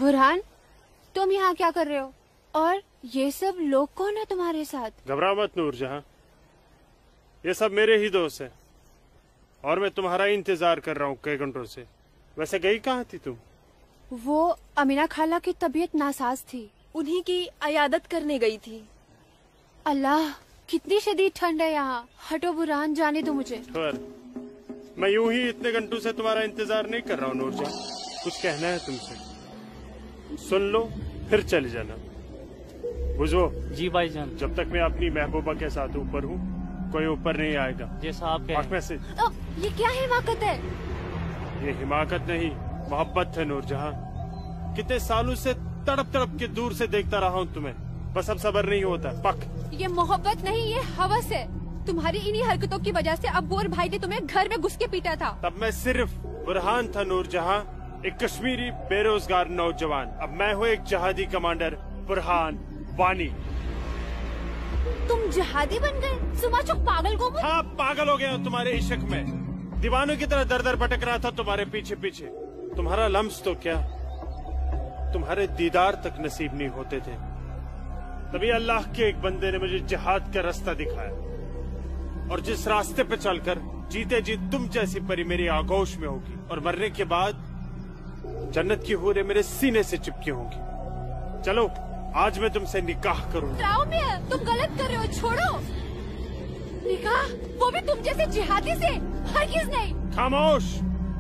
बुरहान, तुम यहाँ क्या कर रहे हो? और ये सब लोग कौन है तुम्हारे साथ? घबराओ मत नूरजहां, ये सब मेरे ही दोस्त हैं और मैं तुम्हारा इंतजार कर रहा हूँ कई घंटों से। वैसे गई कहाँ थी तुम? वो अमीना खाला की तबीयत नासाज थी, उन्हीं की अयादत करने गई थी। अल्लाह, कितनी शदीद ठंड है यहाँ। हटो बुरहान, जाने दो मुझे। पर मैं यूं ही इतने घंटों से तुम्हारा इंतजार नहीं कर रहा हूँ नूरजहां। कुछ कहना है तुमसे, सुन लो फिर चले जाना। बुझो? जी भाईजान। जब तक मैं अपनी महबूबा के साथ ऊपर हूँ कोई ऊपर नहीं आएगा। जैसा आप कहें। में से ये क्या हिमाकत है? ये हिमाकत नहीं, मोहब्बत है नूरजहां। कितने सालों से तड़प तड़प के दूर से देखता रहा हूँ तुम्हें, बस अब सब्र नहीं होता। पक। ये मोहब्बत नहीं, ये हवस है। तुम्हारी इन्हीं हरकतों की वजह से अब्बू और भाई ने तुम्हें घर में घुस के पीटा था। तब मैं सिर्फ बुरहान था नूरजहां, एक कश्मीरी बेरोजगार नौजवान। अब मैं हूँ एक जहादी कमांडर, बुरहान वानी। तुम जहादी बन गए? सुमाचो पागल को। हाँ, पागल हो गया हूँ तुम्हारे इश्क में। दीवानों की तरह दर दर भटक रहा था तुम्हारे पीछे पीछे। तुम्हारा लम्स तो क्या, तुम्हारे दीदार तक नसीब नहीं होते थे। तभी अल्लाह के एक बंदे ने मुझे जिहाद का रास्ता दिखाया, और जिस रास्ते पे चलकर जीते जी तुम जैसी परी मेरी आगोश में होगी, और मरने के बाद जन्नत की हूरें मेरे सीने से चिपकी होंगी। चलो आज मैं तुमसे निकाह करूंगा। तुम गलत कर रहे हो, छोड़ो। निकाह? वो भी तुम जैसे जिहादी से? हरगिज़ नहीं। खामोश।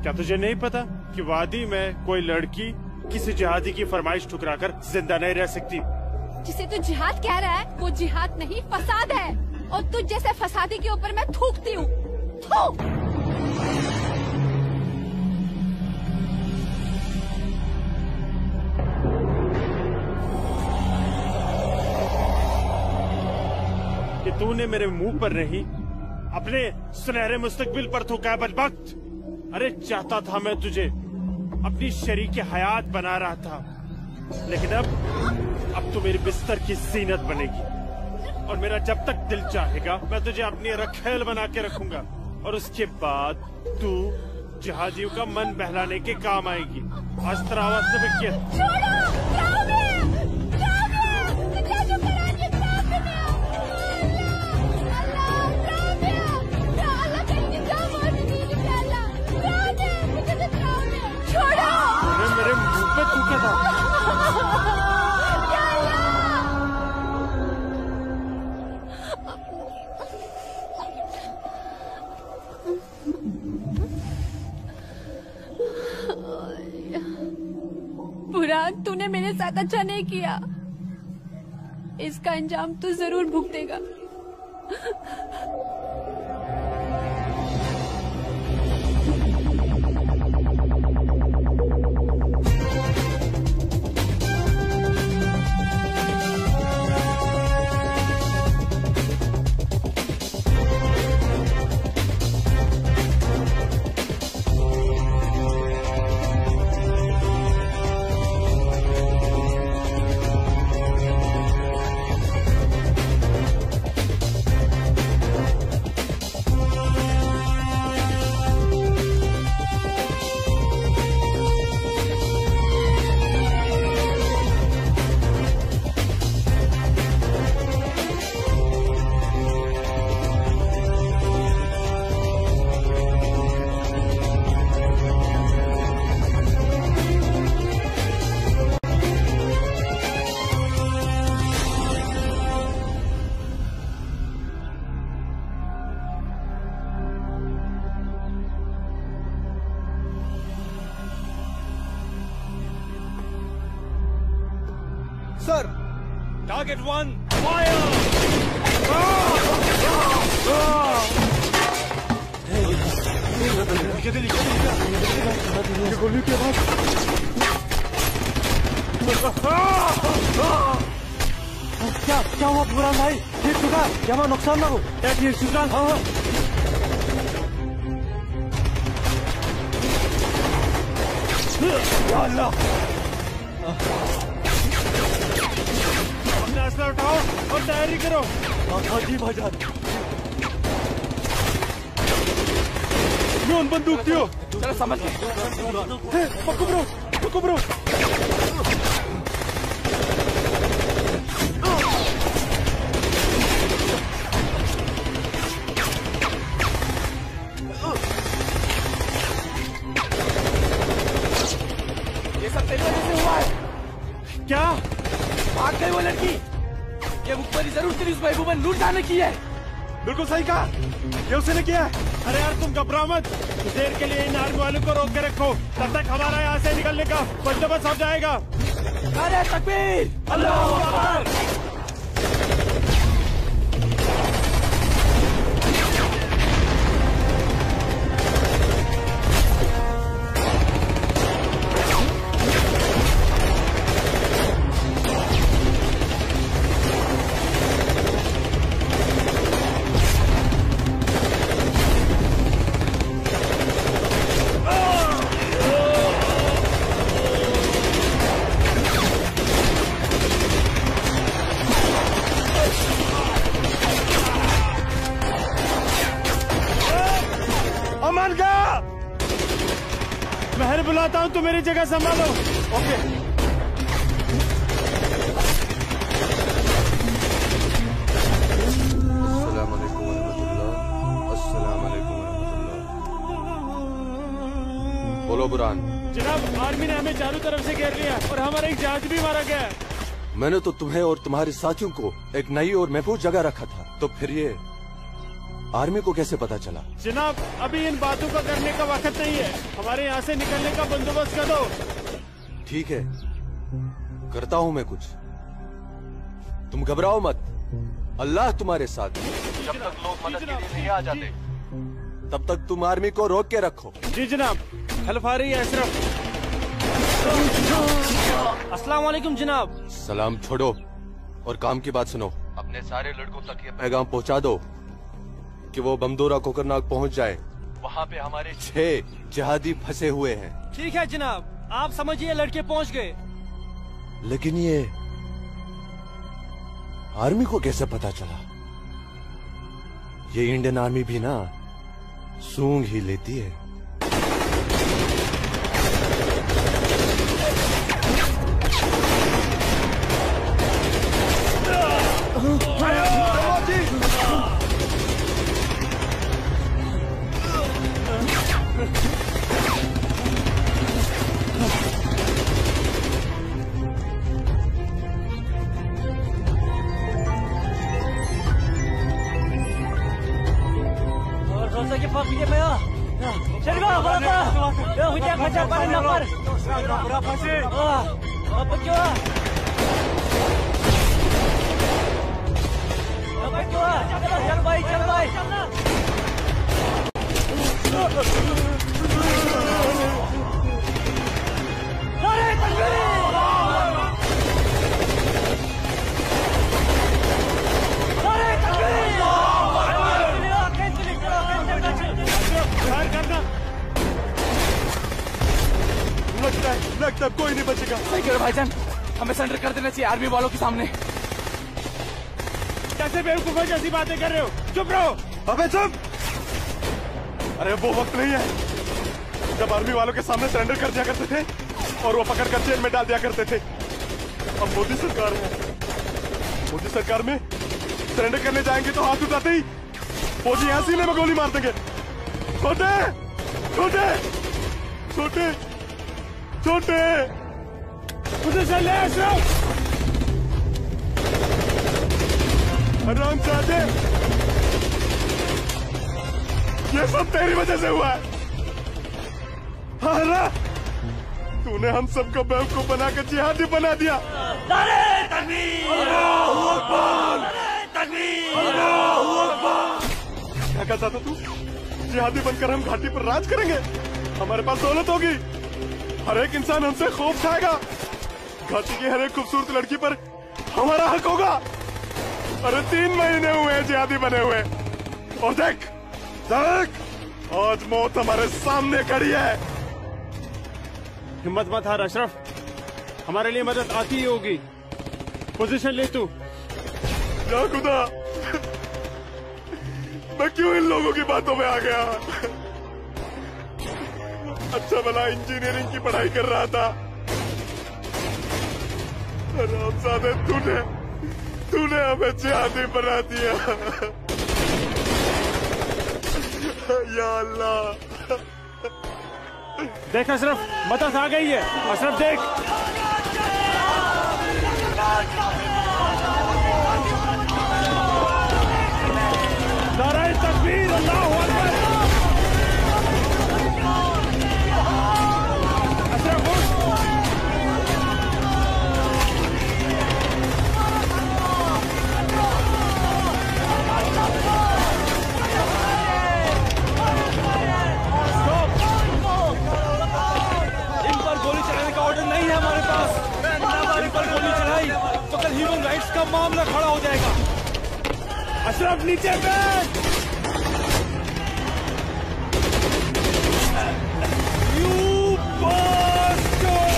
क्या तुझे नहीं पता कि वादी में कोई लड़की किसी जिहादी की फरमाइश ठुकराकर जिंदा नहीं रह सकती? जिसे तू जिहाद कह रहा है वो जिहाद नहीं, फसाद है। और तुझ जैसे फसादी के ऊपर मैं थूकती हूँ। थूक। कि तूने मेरे मुंह पर नहीं, अपने सुनहरे मुस्तकबिल पर थूका बदबख्त। अरे चाहता था मैं तुझे अपनी शरीक हयात बना रहा था, लेकिन अब तू मेरे बिस्तर की जीनत बनेगी। और मेरा जब तक दिल चाहेगा मैं तुझे अपनी रखेल बना के रखूंगा, और उसके बाद तू जिहादियों का मन बहलाने के काम आएगी। आज तेरा आवाज से मेरे मुंह पे थूका था। बुरहान, तूने मेरे साथ अच्छा नहीं किया। इसका अंजाम तू जरूर भुगतेगा। Sir, target 1 fire. ये गोली के बाद क्या हुआ बुरहान भाई? ठीक ठुका? क्या नुकसान ना हो? ठीक ठुका? हाँ हाँ। अल्लाह, अपना असला उठाओ और तैयारी करो। हाँ जी भाईजान। बंदूक दियो। चलो समझ गए। पकड़ो ब्रो। महबूबा नूरजहां ने की है। बिल्कुल सही कहा, ये उसने किया है। अरे यार तुम घबराओ मत, कुछ देर के लिए इन आर्मी वालों को रोक के रखो, तब तक हमारा यहाँ से निकलने का बंदोबस्त हो जाएगा। अरे तकबीर, अल्लाहू अकबर। बुलाता हूँ, तुम मेरी जगह संभालो। ओके। अस्सलाम वालेकुम वरहमतुल्लाह। अस्सलाम वालेकुम वरहमतुल्लाह। बोलो बुरहान। जनाब, आर्मी ने हमें चारों तरफ से घेर लिया और हमारा एक जहाज भी मारा गया। मैंने तो तुम्हें और तुम्हारे साथियों को एक नई और महफूज जगह रखा था, तो फिर ये आर्मी को कैसे पता चला? जनाब, अभी इन बातों का करने का वक्त नहीं है, हमारे यहाँ से निकलने का बंदोबस्त कर दो। ठीक है, करता हूँ मैं कुछ। तुम घबराओ मत, अल्लाह तुम्हारे साथ है। जब तक लोग मदद के लिए नहीं आ जाते, तब तक तुम आर्मी को रोक के रखो। जी जनाब। हेल्प आ रही है अशरफ। अस्सलाम वालेकुम जनाब। सलाम छोड़ो और काम की बात सुनो। अपने सारे लड़कों तक ये पैगाम पहुँचा दो कि वो बमदोरा कोकरनाग पहुंच जाए। वहाँ पे हमारे 6 जिहादी फंसे हुए हैं। ठीक है जनाब, आप समझिए लड़के पहुंच गए। लेकिन ये आर्मी को कैसे पता चला? ये इंडियन आर्मी भी ना सूंघ ही लेती है। लगता है कोई नहीं बचेगा। सही करो भाईजान, हमें सरेंडर कर देना चाहिए आर्मी वालों के सामने। कैसे बेवकूफों जैसी बातें कर रहे हो? चुप रहो। अबे चुप! अरे वो वक्त नहीं है जब आर्मी वालों के सामने सरेंडर कर दिया करते थे और वो पकड़ कर जेल में डाल दिया करते थे। अब मोदी सरकार है, मोदी सरकार में सरेंडर करने जाएंगे तो हाथ उठाते ही फौजी यहाँ सीने में गोली मार देंगे। छोटे छोटे छोटे छोटे मुझे चल ले अशरफ। आराम से आजे, ये सब तेरी वजह से हुआ है। हारा, तूने हम सबको बेवकूफ बनाकर जिहादी बना दिया। नारे तकबीर! अल्लाहू अकबर! नारे तकबीर! अल्लाहू अकबर! क्या कहता था तू? जिहादी बनकर हम घाटी पर राज करेंगे, हमारे पास दौलत होगी, हर एक इंसान हमसे खूब खाएगा, घाटी की हर एक खूबसूरत लड़की पर हमारा हक होगा। अरे 3 महीने हुए जिहादी बने हुए और देख देख, आज मौत हमारे सामने खड़ी है। हिम्मत मत हार अशरफ, हमारे लिए मदद आती ही होगी। पोजीशन ले तू। या खुदा, मैं क्यों इन लोगों की बातों में आ गया? अच्छा भला इंजीनियरिंग की पढ़ाई कर रहा था। हरामजादे, तूने हमें जिहादी बना दिया। या अल्लाह। देख अशरफ, मदद आ गई है। अशरफ देख। नीचे बैठ। You bastard!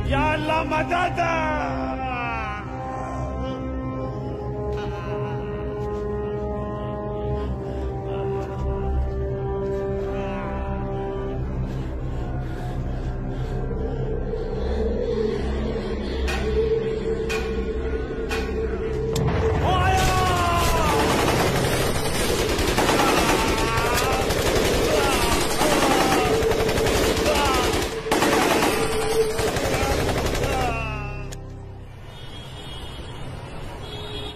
या अल्लाह मदद!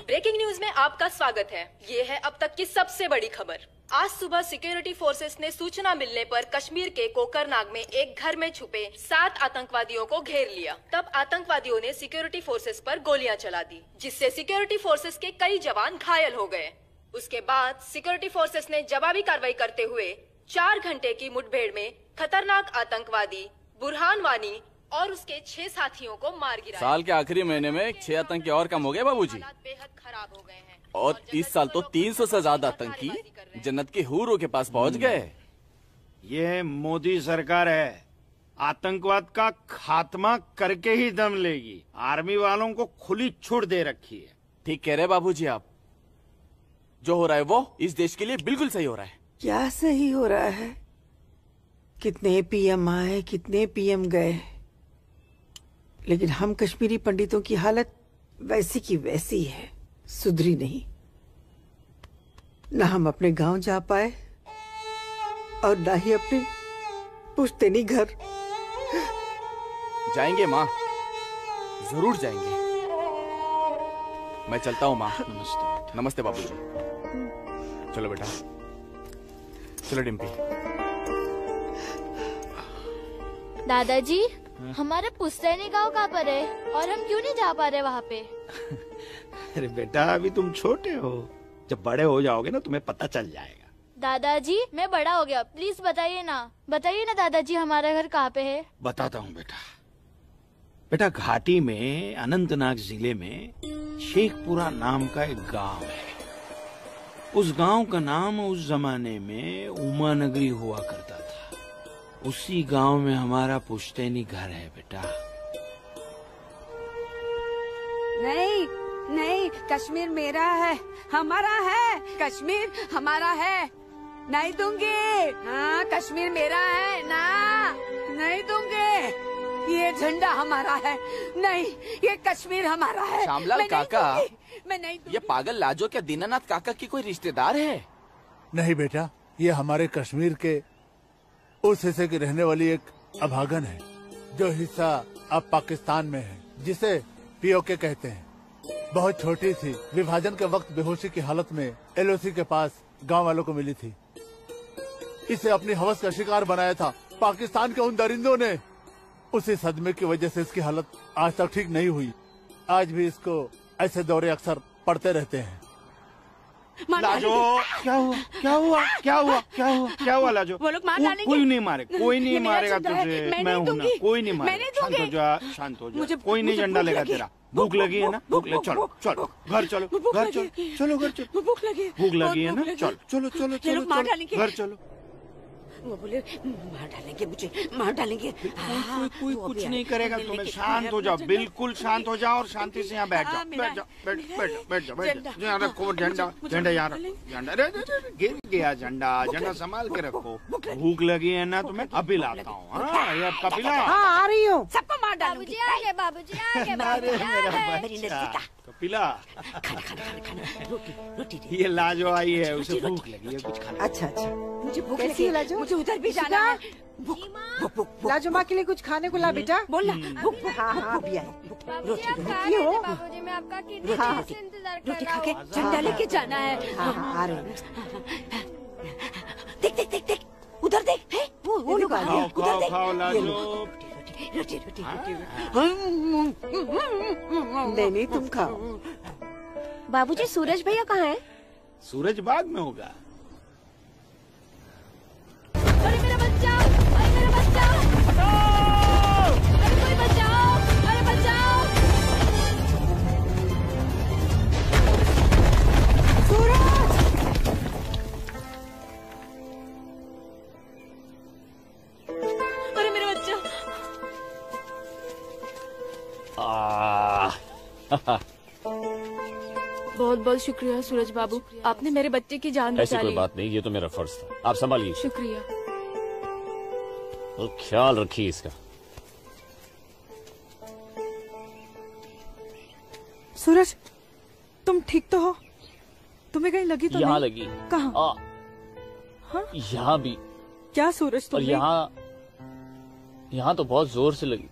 ब्रेकिंग न्यूज में आपका स्वागत है। ये है अब तक की सबसे बड़ी खबर। आज सुबह सिक्योरिटी फोर्सेस ने सूचना मिलने पर कश्मीर के कोकरनाग में एक घर में छुपे 7 आतंकवादियों को घेर लिया। तब आतंकवादियों ने सिक्योरिटी फोर्सेस पर गोलियां चला दी, जिससे सिक्योरिटी फोर्सेस के कई जवान घायल हो गए। उसके बाद सिक्योरिटी फोर्सेस ने जवाबी कार्रवाई करते हुए 4 घंटे की मुठभेड़ में खतरनाक आतंकवादी बुरहान वानी और उसके 6 साथियों को मार गिराया। साल के आखिरी महीने में 6 आतंकी और कम हो गए बाबूजी। हालात बेहद खराब हो गए हैं और इस साल तो 300 से ज्यादा आतंकी जन्नत के हूरों के पास पहुंच गए। ये मोदी सरकार है, आतंकवाद का खात्मा करके ही दम लेगी। आर्मी वालों को खुली छूट दे रखी है। ठीक कह रहे बाबूजी आप। जो हो रहा है वो इस देश के लिए बिल्कुल सही हो रहा है। क्या सही हो रहा है? कितने पीएम आए, कितने पीएम गए, लेकिन हम कश्मीरी पंडितों की हालत वैसी की वैसी है, सुधरी नहीं। न हम अपने गांव जा पाए और न ही अपने पुश्तैनी घर। जाएंगे माँ, जरूर जाएंगे। मैं चलता हूँ माँ। नमस्ते। नमस्ते बाबूजी। चलो बेटा, चलो डिम्पी। दादाजी, हमारे पुश्तैनी गांव कहाँ पर है और हम क्यों नहीं जा पा रहे वहाँ पे? अरे बेटा, अभी तुम छोटे हो, जब बड़े हो जाओगे ना तुम्हें पता चल जाएगा। दादाजी, मैं बड़ा हो गया, प्लीज बताइए ना दादाजी, हमारा घर कहाँ पे है? बताता हूँ बेटा। बेटा, घाटी में अनंतनाग जिले में शेखपुरा नाम का एक गांव है। उस गांव का नाम उस जमाने में उमा नगरी हुआ करता था। उसी गांव में हमारा पुश्तैनी घर है बेटा। नहीं नहीं, कश्मीर मेरा है, हमारा है। कश्मीर हमारा है, नहीं दूंगी। हाँ, कश्मीर मेरा है ना, नहीं दूंगी। ये झंडा हमारा है, नहीं, ये कश्मीर हमारा है। श्यामलाल मैं काका, मैं नहीं दूंगी। ये पागल लाजो क्या दीनानाथ काका की कोई रिश्तेदार है? नहीं बेटा, ये हमारे कश्मीर के उस हिस्से की रहने वाली एक अभागन है, जो हिस्सा अब पाकिस्तान में है, जिसे पीओके कहते हैं। बहुत छोटी थी, विभाजन के वक्त बेहोशी की हालत में एलओसी के पास गांव वालों को मिली थी। इसे अपनी हवस का शिकार बनाया था पाकिस्तान के उन दरिंदों ने। उसी सदमे की वजह से इसकी हालत आज तक ठीक नहीं हुई। आज भी इसको ऐसे दौरे अक्सर पड़ते रहते हैं। लाजो, क्या हुआ क्या हुआ क्या हुआ क्या हुआ क्या हुआ लाजो? वो लोग मार डालेंगे। कोई नहीं मारे, कोई नहीं मारेगा तुझे। मैं हूँ ना, कोई नहीं मारेगा। शांत हो जा, शांत हो जा। कोई नहीं झंडा लेगा तेरा। भूख लगी है ना, भूख लगी, चलो चलो घर चलो, घर चलो, चलो घर चलो। भूख लगी, भूख लगी है ना, चलो चलो चलो चलो घर चलो। वो बोले मार डालेंगे मुझे, मार डालेंगे। कोई कुछ नहीं करेगा तुम्हें। शांत हो जाओ, बिल्कुल शांत हो जाओ और शांति से यहाँ बैठ जाओ। बैठ जाओ, बैठ जाओ। यहाँ रखो झंडा, झंडा यहाँ रखो। झंडा गिर गया, झंडा संभाल के रखो। भूख लगी है ना तुम्हें, अभी लाता हूँ। हाँ, ये आपका पिला। हाँ, आ रही हूँ। सबको मार डालूंगी। बाबूजी आ गए, बाबूजी आ गए, बाबूजी आ गए। मेरी नज़दीक कपिला, ये लाजो आई है, उसे भूख लगी है, कुछ खाने। अच्छा अच्छा, मुझे भूख कैसी लगी है है, लाजो? मुझे उधर भी जाना है। लाजो माँ के लिए कुछ खाने को ला बेटा। बोल ना। हाँ हाँ अभी आए। रोटी हो? बाबूजी, मैं आपका कितने हाँ, देर से इंतजार कर रोटी रहा खा के हूँ। झंडा लेके जाना है। हाँ हाँ आ रहे हैं। देख देख देख देख, उधर देख, है वो लोग आ गए, खाओ उधर खाओ देख। खाओ लाजो। रोटी रोटी रोटी। नहीं नहीं तुम खाओ। बाबूजी सूरज भैया कहाँ है? सूरज बाग में होगा। अरे मेरा बच्चा, अरे मेरा बच्चा, अरे कोई बचाओ, अरे बचाओ। अरे मेरा बच्चा। बहुत बहुत शुक्रिया सूरज बाबू, आपने मेरे बच्चे की जान ऐसी बचा कोई ली। बात नहीं, ये तो मेरा फर्ज था। आप संभालिए, शुक्रिया। और ख्याल रखिए इसका। सूरज, तुम ठीक तो हो? तुम्हें कहीं लगी तो यहाँ नहीं? लगी। कहाँ? हाँ? यहाँ भी। क्या सूरज और तुम्हें? यहाँ तो बहुत जोर से लगी।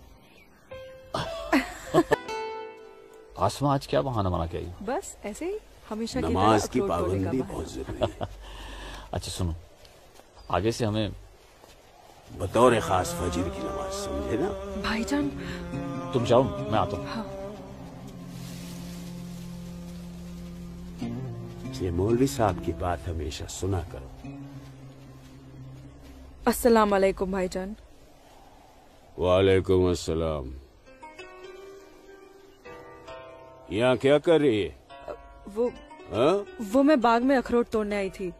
आसमा आज क्या बहाना बना के आई? बस ऐसे ही, हमेशा की नमाज तरह की अखरोट तोड़ने का पाबंदी बहाना। बहुत जरूरी है। अच्छा सुनो, आगे से हमें बतौर खास फजर की नमाज, समझे ना? भाईजान, तुम जाओ, मैं आता हूँ। हाँ। ये मौलवी साहब की बात हमेशा सुना करो। अस्सलाम वालेकुम भाईजान। वालेकुम अस्सलाम। यहाँ क्या कर रही है? वो मैं बाग में अखरोट तोड़ने आई थी,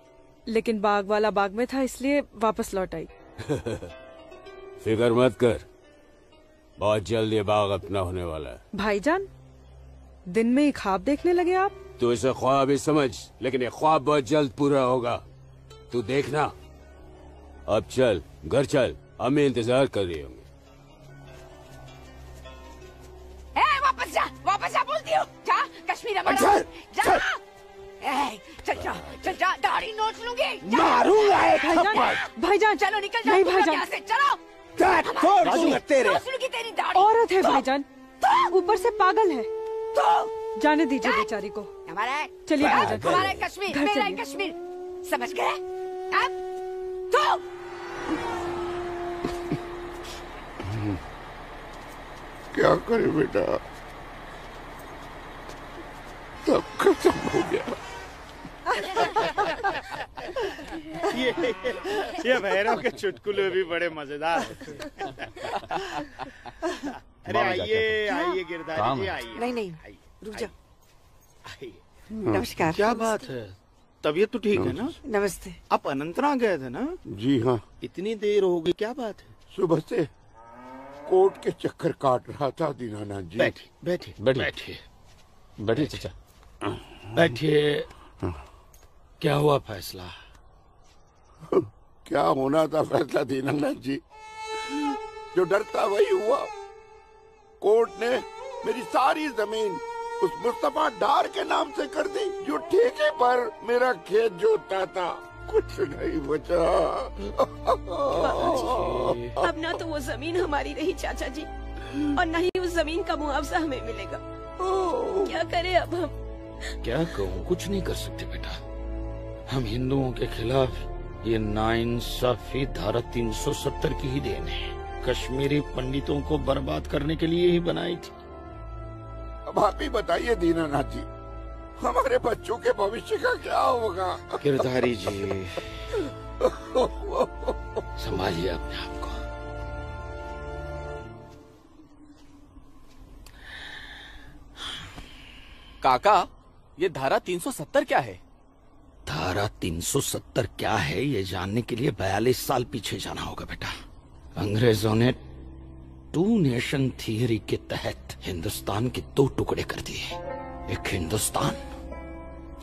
लेकिन बाग वाला बाग में था, इसलिए वापस लौट आई। फिक्र मत कर, बहुत जल्द ये बाग अपना होने वाला है। भाईजान, दिन में ही ख्वाब देखने लगे आप? तू इसे ख्वाब ही समझ, लेकिन ये ख्वाब बहुत जल्द पूरा होगा, तू देखना। अब चल, घर चल, अम्मी इंतजार कर रही होंगी। वापस जा बोलती हूँ। जा, कश्मीर हमारा। जा चल जा, दाढ़ी नोच लूंगी। मारूंगा एक थप्पड़। भाईजान, चलो निकल जाओ, नहीं तुम लोग भाईजान। यहाँ से चलो। तोड़ दूंगा तेरे। नोच लूंगी तेरी दाढ़ी। औरत है भाईजान, ऊपर से पागल है। जाने दीजिए बेचारी को। हमारा है। चलिए भाईजान, हमारा है कश्मीर, घर मेरा है चलिए। कश्मीर, समझ गए? अब तो क्या करे बेटा, सब खत्म हो गया। ये भैरव के चुटकुले भी बड़े मजेदार हैं। अरे आइए आइए गिरधारी जी, आइए। नहीं नहीं, रुक जाओ। आइए। नमस्कार। क्या बात है, तबीयत तो ठीक है ना? नमस्ते। आप अनंतनाग गए थे ना? जी हाँ, इतनी देर हो गई, क्या बात है? सुबह से कोर्ट के चक्कर काट रहा था दीनानाथ जी। बैठिए बैठिए बैठिए बैठिए चाचा, बैठिए। क्या हुआ फैसला? क्या होना था फैसला दीनानाथ जी, जो डर था वही हुआ। कोर्ट ने मेरी सारी जमीन उस मुस्तफा डार के नाम से कर दी, जो ठेके पर मेरा खेत जोतता था। कुछ नहीं बचा। अब ना तो वो जमीन हमारी रही चाचा जी, और न ही उस जमीन का मुआवजा हमें मिलेगा। क्या करें अब हम? क्या कहूँ, कुछ नहीं कर सकते बेटा। हम हिंदुओं के खिलाफ ये नाइंसाफी धारा 370 की ही देन है। कश्मीरी पंडितों को बर्बाद करने के लिए ही बनाई थी। अब आप ही बताइए दीनानाथ जी, हमारे बच्चों के भविष्य का क्या होगा? गिरधारी जी, संभालिए अपने आप को। काका, ये धारा 370 क्या है? धारा 370 क्या है, ये जानने के लिए 42 साल पीछे जाना होगा बेटा। अंग्रेजों ने टू नेशन थियरी के तहत हिंदुस्तान के दो टुकड़े कर दिए, एक हिंदुस्तान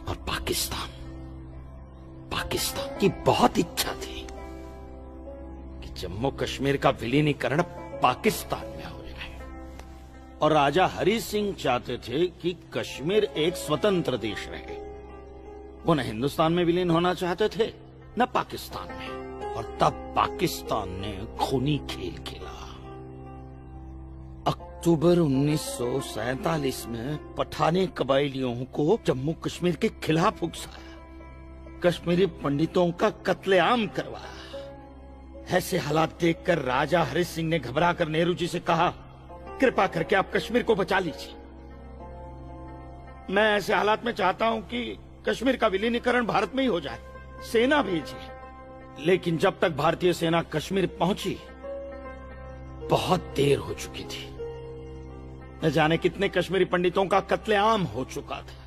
और पाकिस्तान। पाकिस्तान की बहुत इच्छा थी कि जम्मू कश्मीर का विलीनीकरण पाकिस्तान में हो जाए, और राजा हरि सिंह चाहते थे कि कश्मीर एक स्वतंत्र देश रहे। वो न हिंदुस्तान में विलीन होना चाहते थे न पाकिस्तान में। और तब पाकिस्तान ने खूनी खेल खेला। अक्टूबर 1947 में पठानी कबायलियों को जम्मू कश्मीर के खिलाफ उकसाया, कश्मीरी पंडितों का कत्लेआम करवाया। ऐसे हालात देखकर राजा हरि सिंह ने घबराकर नेहरू जी से कहा, कृपा करके आप कश्मीर को बचा लीजिए। मैं ऐसे हालात में चाहता हूं कि कश्मीर का विलीनीकरण भारत में ही हो जाए, सेना भेजिए। लेकिन जब तक भारतीय सेना कश्मीर पहुंची बहुत देर हो चुकी थी। न जाने कितने कश्मीरी पंडितों का कत्लेआम हो चुका था।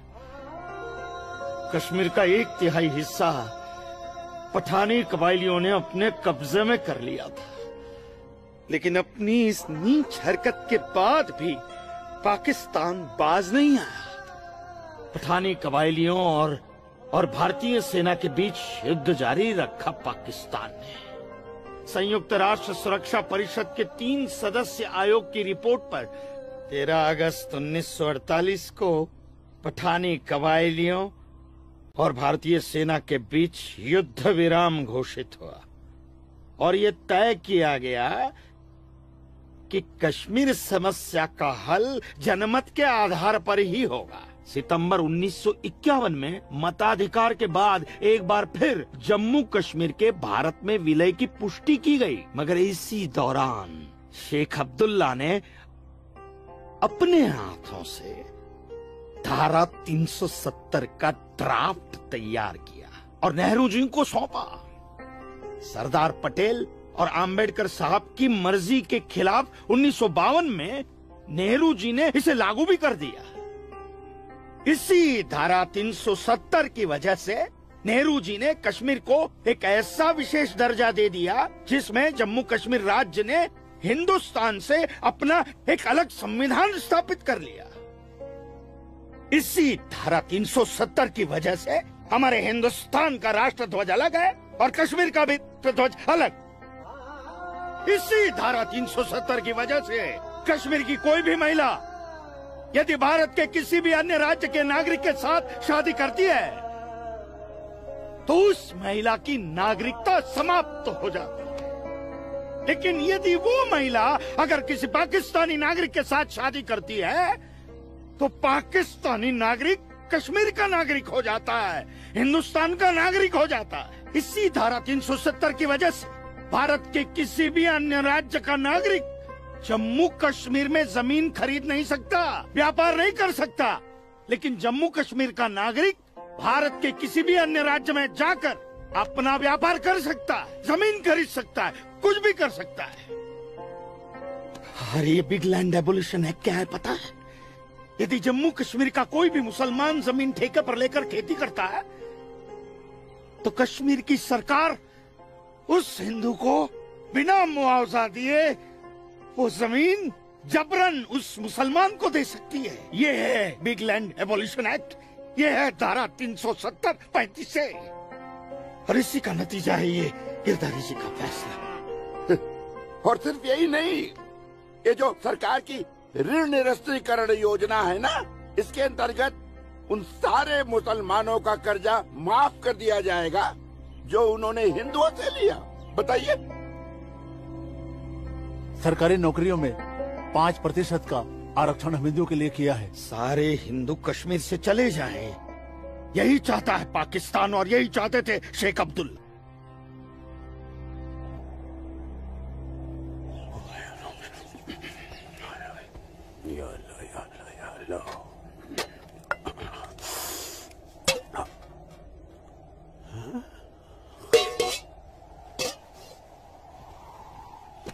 कश्मीर का 1/3 हिस्सा पठानी कबायलियों ने अपने कब्जे में कर लिया था। लेकिन अपनी इस नीच हरकत के बाद भी पाकिस्तान बाज नहीं आया। पठानी कबायलियों और भारतीय सेना के बीच युद्ध जारी रखा पाकिस्तान ने। संयुक्त राष्ट्र सुरक्षा परिषद के 3 सदस्य आयोग की रिपोर्ट पर 13 अगस्त 1948 को पठानी कबायलियों और भारतीय सेना के बीच युद्ध विराम घोषित हुआ और ये तय किया गया कि कश्मीर समस्या का हल जनमत के आधार पर ही होगा। सितंबर 1951 में मताधिकार के बाद एक बार फिर जम्मू कश्मीर के भारत में विलय की पुष्टि की गई। मगर इसी दौरान शेख अब्दुल्ला ने अपने हाथों से धारा 370 का ड्राफ्ट तैयार किया और नेहरू जी को सौंपा। सरदार पटेल और आम्बेडकर साहब की मर्जी के खिलाफ 1952 में नेहरू जी ने इसे लागू भी कर दिया। इसी धारा 370 की वजह से नेहरू जी ने कश्मीर को एक ऐसा विशेष दर्जा दे दिया जिसमें जम्मू कश्मीर राज्य ने हिंदुस्तान से अपना एक अलग संविधान स्थापित कर लिया। इसी धारा 370 की वजह से हमारे हिंदुस्तान का राष्ट्र ध्वज अलग है और कश्मीर का भी ध्वज अलग। इसी धारा 370 की वजह से कश्मीर की कोई भी महिला यदि भारत के किसी भी अन्य राज्य के नागरिक के साथ शादी करती है तो उस महिला की नागरिकता समाप्त हो जाती है। लेकिन यदि वो महिला अगर किसी पाकिस्तानी नागरिक के साथ शादी करती है तो पाकिस्तानी नागरिक कश्मीर का नागरिक हो जाता है, हिंदुस्तान का नागरिक हो जाता है। इसी धारा 370 की वजह से भारत के किसी भी अन्य राज्य का नागरिक जम्मू कश्मीर में जमीन खरीद नहीं सकता, व्यापार नहीं कर सकता। लेकिन जम्मू कश्मीर का नागरिक भारत के किसी भी अन्य राज्य में जाकर अपना व्यापार कर सकता है, जमीन खरीद सकता है, कुछ भी कर सकता है। अरे ये बिग लैंड एबोल्यूशन एक्ट क्या है पता है? यदि जम्मू कश्मीर का कोई भी मुसलमान जमीन ठेके पर लेकर खेती करता है तो कश्मीर की सरकार उस हिंदू को बिना मुआवजा दिए वो जमीन जबरन उस मुसलमान को दे सकती है। ये है बिग लैंड एबोल्यूशन एक्ट, ये है धारा 370-35 से। और इसी का नतीजा है ये गिरधारी जी का फैसला। और सिर्फ यही नहीं, ये जो सरकार की ऋण निरस्तीकरण योजना है ना, इसके अंतर्गत उन सारे मुसलमानों का कर्जा माफ कर दिया जाएगा जो उन्होंने हिंदुओं से लिया। बताइए। सरकारी नौकरियों में 5% का आरक्षण हम हिंदुओं के लिए किया है। सारे हिंदू कश्मीर से चले जाएं, यही चाहता है पाकिस्तान और यही चाहते थे शेख अब्दुल्ला।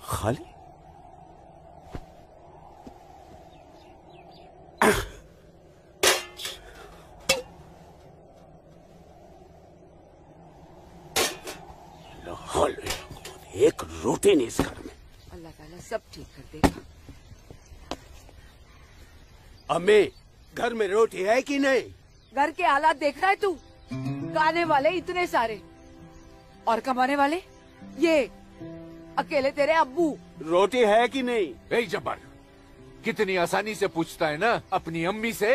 खाली एक रोटी नहीं इस घर में। अल्लाह ताला सब ठीक कर देगा। अम्मी, घर में रोटी है कि नहीं? घर के हालात देख रहा है तू? खाने वाले इतने सारे और कमाने वाले ये अकेले तेरे अब्बू। रोटी है कि नहीं? जबर, कितनी आसानी से पूछता है ना अपनी अम्मी से,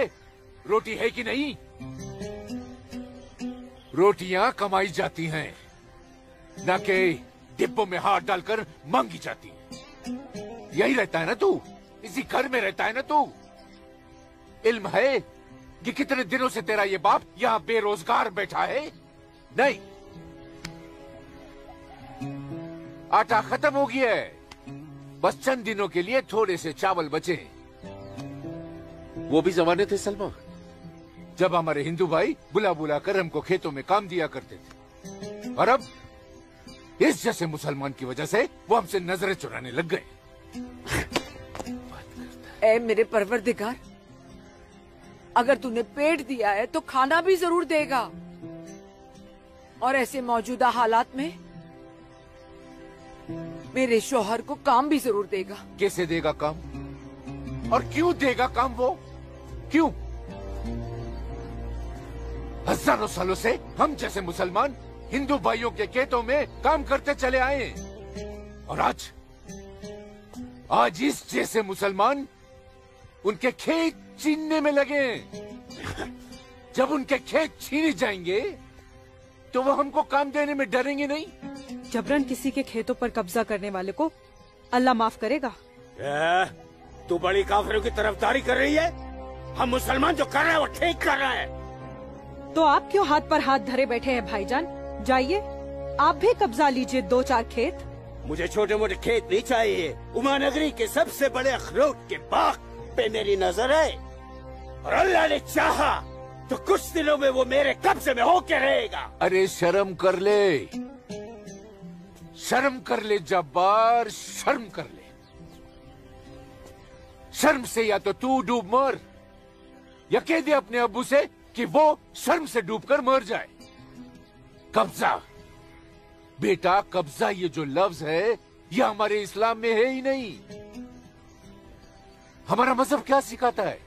रोटी है कि नहीं। रोटियां कमाई जाती हैं, न कि डिब्बों में हाथ डालकर मांगी जाती हैं। यही रहता है ना तू, इसी घर में रहता है ना तू। इल्म है कि कितने दिनों से तेरा ये बाप यहाँ बेरोजगार बैठा है? नहीं, आटा खत्म हो गया है, बस चंद दिनों के लिए थोड़े से चावल बचे। वो भी जमाने थे सलमा, जब हमारे हिंदू भाई बुला बुला कर हमको खेतों में काम दिया करते थे, और अब इस जैसे मुसलमान की वजह से वो हमसे नजरें चुराने लग गए। ऐ मेरे परवरदिगार, अगर तूने पेट दिया है तो खाना भी जरूर देगा, और ऐसे मौजूदा हालात में मेरे शौहर को काम भी जरूर देगा। कैसे देगा काम, और क्यों देगा काम वो? क्यों? हजारों सालों से हम जैसे मुसलमान हिंदू भाइयों के खेतों में काम करते चले आए हैं, और आज इस जैसे मुसलमान उनके खेत छीनने में लगे हैं। जब उनके खेत छीने जाएंगे तो वो हमको काम देने में डरेंगे नहीं। जबरन किसी के खेतों पर कब्जा करने वाले को अल्लाह माफ करेगा। तू बड़ी काफिरों की तरफदारी कर रही है? हम मुसलमान जो कर रहे हैं वो ठीक कर रहे हैं। तो आप क्यों हाथ पर हाथ धरे बैठे हैं भाईजान? जाइए आप भी कब्जा लीजिए 2-4 खेत। मुझे छोटे मोटे खेत नहीं चाहिए, उमा नगरी के सबसे बड़े अखरोट के बाग पे मेरी नजर है, और अल्लाह ने चाहा तो कुछ दिनों में वो मेरे कब्जे में होके रहेगा। अरे शर्म कर ले, शर्म कर ले जब्बार, शर्म कर ले। शर्म से या तो तू डूब मर, या कह दे अपने अब्बू से कि वो शर्म से डूबकर मर जाए। कब्जा बेटा, कब्जा ये जो लफ्ज है ये हमारे इस्लाम में है ही नहीं। हमारा मजहब क्या सिखाता है?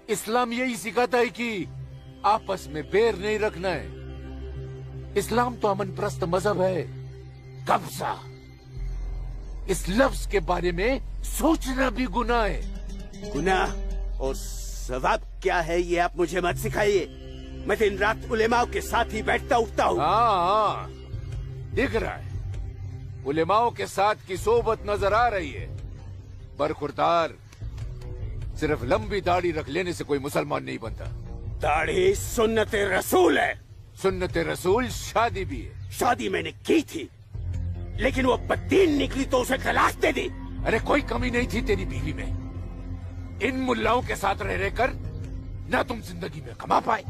इस्लाम यही सिखाता है कि आपस में बैर नहीं रखना है। इस्लाम तो अमन प्रस्त मजहब है। कब्जा, इस लफ्ज के बारे में सोचना भी गुनाह है। गुनाह और सवाब क्या है ये आप मुझे मत सिखाइए। मैं दिन रात उलेमाओं के साथ ही बैठता उठता हूँ। हाँ, दिख रहा है, उलेमाओं के साथ की सोबत नजर आ रही है। बरखुरदार, सिर्फ लंबी दाढ़ी रख लेने से कोई मुसलमान नहीं बनता। दाढ़ी सुन्नत रसूल है। सुन्नत रसूल शादी भी है। शादी मैंने की थी, लेकिन वो बददीन निकली तो उसे तलाक दे दी। अरे कोई कमी नहीं थी तेरी बीवी में। इन मुल्लाओं के साथ रह रहकर ना तुम जिंदगी में कमा पाए,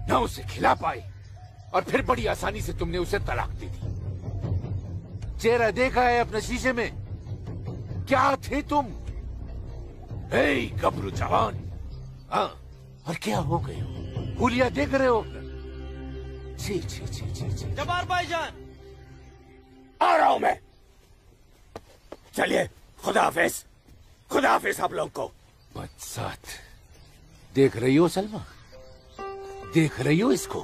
ना उसे खिला पाए, और फिर बड़ी आसानी से तुमने उसे तलाक दे दी। चेहरा देखा है अपने शीशे में? क्या थे तुम? गबरू जवान। हाँ, और क्या हो गए हो? हुलिया देख रहे हो? जी जी जी जी जी। जब्बार भाईजान, आ रहा हूं मैं। चलिए, खुदा हाफिज, खुदा हाफिज आप लोग को। बदसात, देख रही हो सलमा? देख रही हो इसको?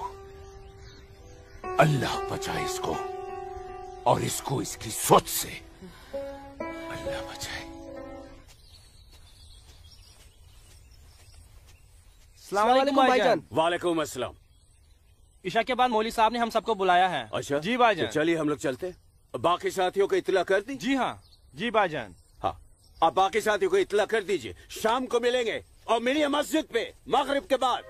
अल्लाह बचाए इसको, और इसको इसकी सोच से। अल्लाह बचाए। अस्सलाम वालेकुम भाईजान। वालेकुम अस्सलाम। ईशा के बाद मौली साहब ने हम सबको बुलाया है। अच्छा जी भाईजान। तो चलिए हम लोग चलते। बाकी साथियों को इत्तला कर दी? जी हाँ, जी भाईजान। हाँ, आप बाकी साथियों को इत्तला कर दीजिए। शाम को मिलेंगे और मिलिए मस्जिद पे मगरिब के बाद।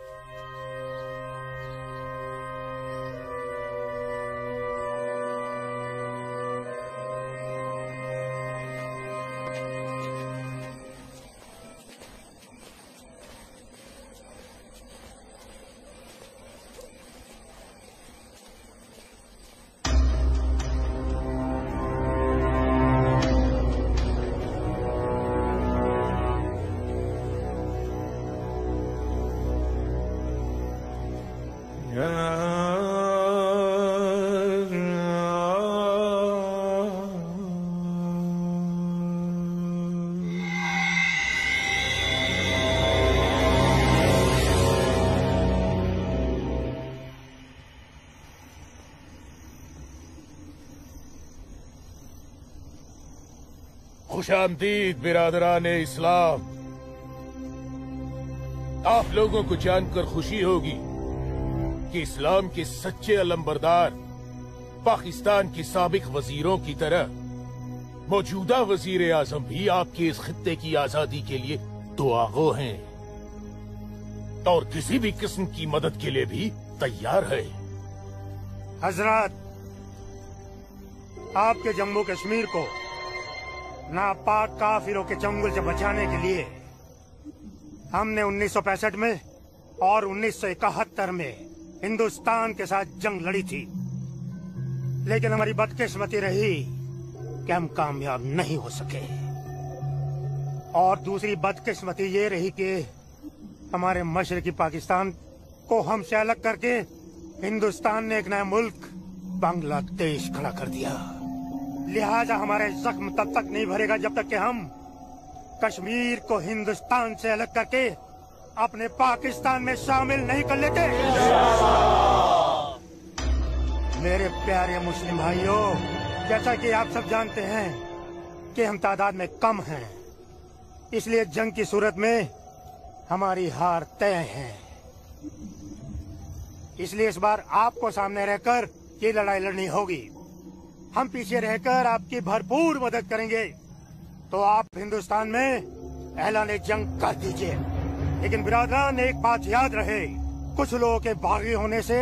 खुशामदीद बिरादरान इस्लाम। आप लोगों को जानकर खुशी होगी कि इस्लाम के सच्चे अलंबरदार पाकिस्तान के साबिक वजीरों की तरह मौजूदा वजीर आजम भी आपके इस खित्ते की आजादी के लिए दुआगो हैं और किसी भी किस्म की मदद के लिए भी तैयार है। हजरत, आपके जम्मू कश्मीर को नापाक काफिरों के चंगुल से बचाने के लिए हमने 1965 में और 1971 में हिंदुस्तान के साथ जंग लड़ी थी, लेकिन हमारी बदकिस्मती रही कि हम कामयाब नहीं हो सके। और दूसरी बदकिस्मती ये रही कि हमारे मशरकी पाकिस्तान को हमसे अलग करके हिंदुस्तान ने एक नया मुल्क बांग्लादेश खड़ा कर दिया। लिहाजा हमारे जख्म तब तक नहीं भरेगा जब तक कि हम कश्मीर को हिंदुस्तान से अलग करके अपने पाकिस्तान में शामिल नहीं कर लेते। मेरे प्यारे मुस्लिम भाइयों, जैसा कि आप सब जानते हैं कि हम तादाद में कम हैं, इसलिए जंग की सूरत में हमारी हार तय है। इसलिए इस बार आपको सामने रहकर ये लड़ाई लड़नी होगी। हम पीछे रहकर आपकी भरपूर मदद करेंगे, तो आप हिंदुस्तान में ऐलान जंग कर दीजिए। लेकिन बिरादरान, एक बात याद रहे, कुछ लोगों के बागी होने से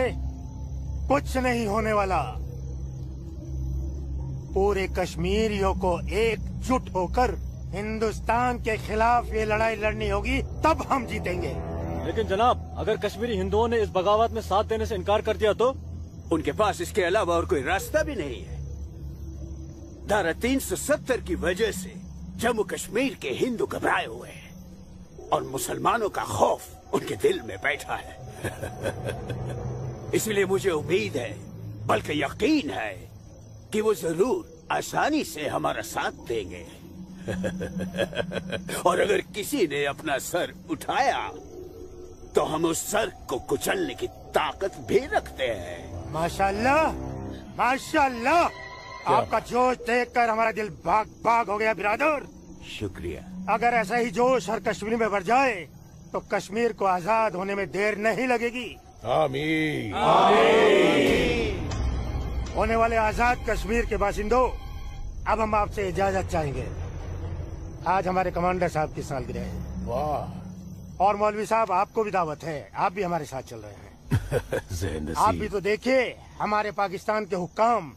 कुछ नहीं होने वाला। पूरे कश्मीरियों को एकजुट होकर हिंदुस्तान के खिलाफ ये लड़ाई लड़नी होगी, तब हम जीतेंगे। लेकिन जनाब, अगर कश्मीरी हिंदुओं ने इस बगावत में साथ देने से इनकार कर दिया तो? उनके पास इसके अलावा और कोई रास्ता भी नहीं है। धारा 370 की वजह से जम्मू कश्मीर के हिंदू घबराए हुए हैं और मुसलमानों का खौफ उनके दिल में बैठा है। इसलिए मुझे उम्मीद है, बल्कि यकीन है, कि वो जरूर आसानी से हमारा साथ देंगे। और अगर किसी ने अपना सर उठाया तो हम उस सर को कुचलने की ताकत भी रखते हैं। माशाल्लाह, माशाल्लाह, आपका जोश देखकर हमारा दिल भाग भाग हो गया बिरादर। शुक्रिया। अगर ऐसा ही जोश हर कश्मीरी में भर जाए तो कश्मीर को आजाद होने में देर नहीं लगेगी। आमीन। आमीन। होने वाले आजाद कश्मीर के बाशिंदों, अब हम आपसे इजाजत चाहेंगे। आज हमारे कमांडर साहब की सालगिरह है। वाह। और मौलवी साहब, आपको भी दावत है, आप भी हमारे साथ चल रहे हैं। आप भी तो देखिए हमारे पाकिस्तान के हुक्काम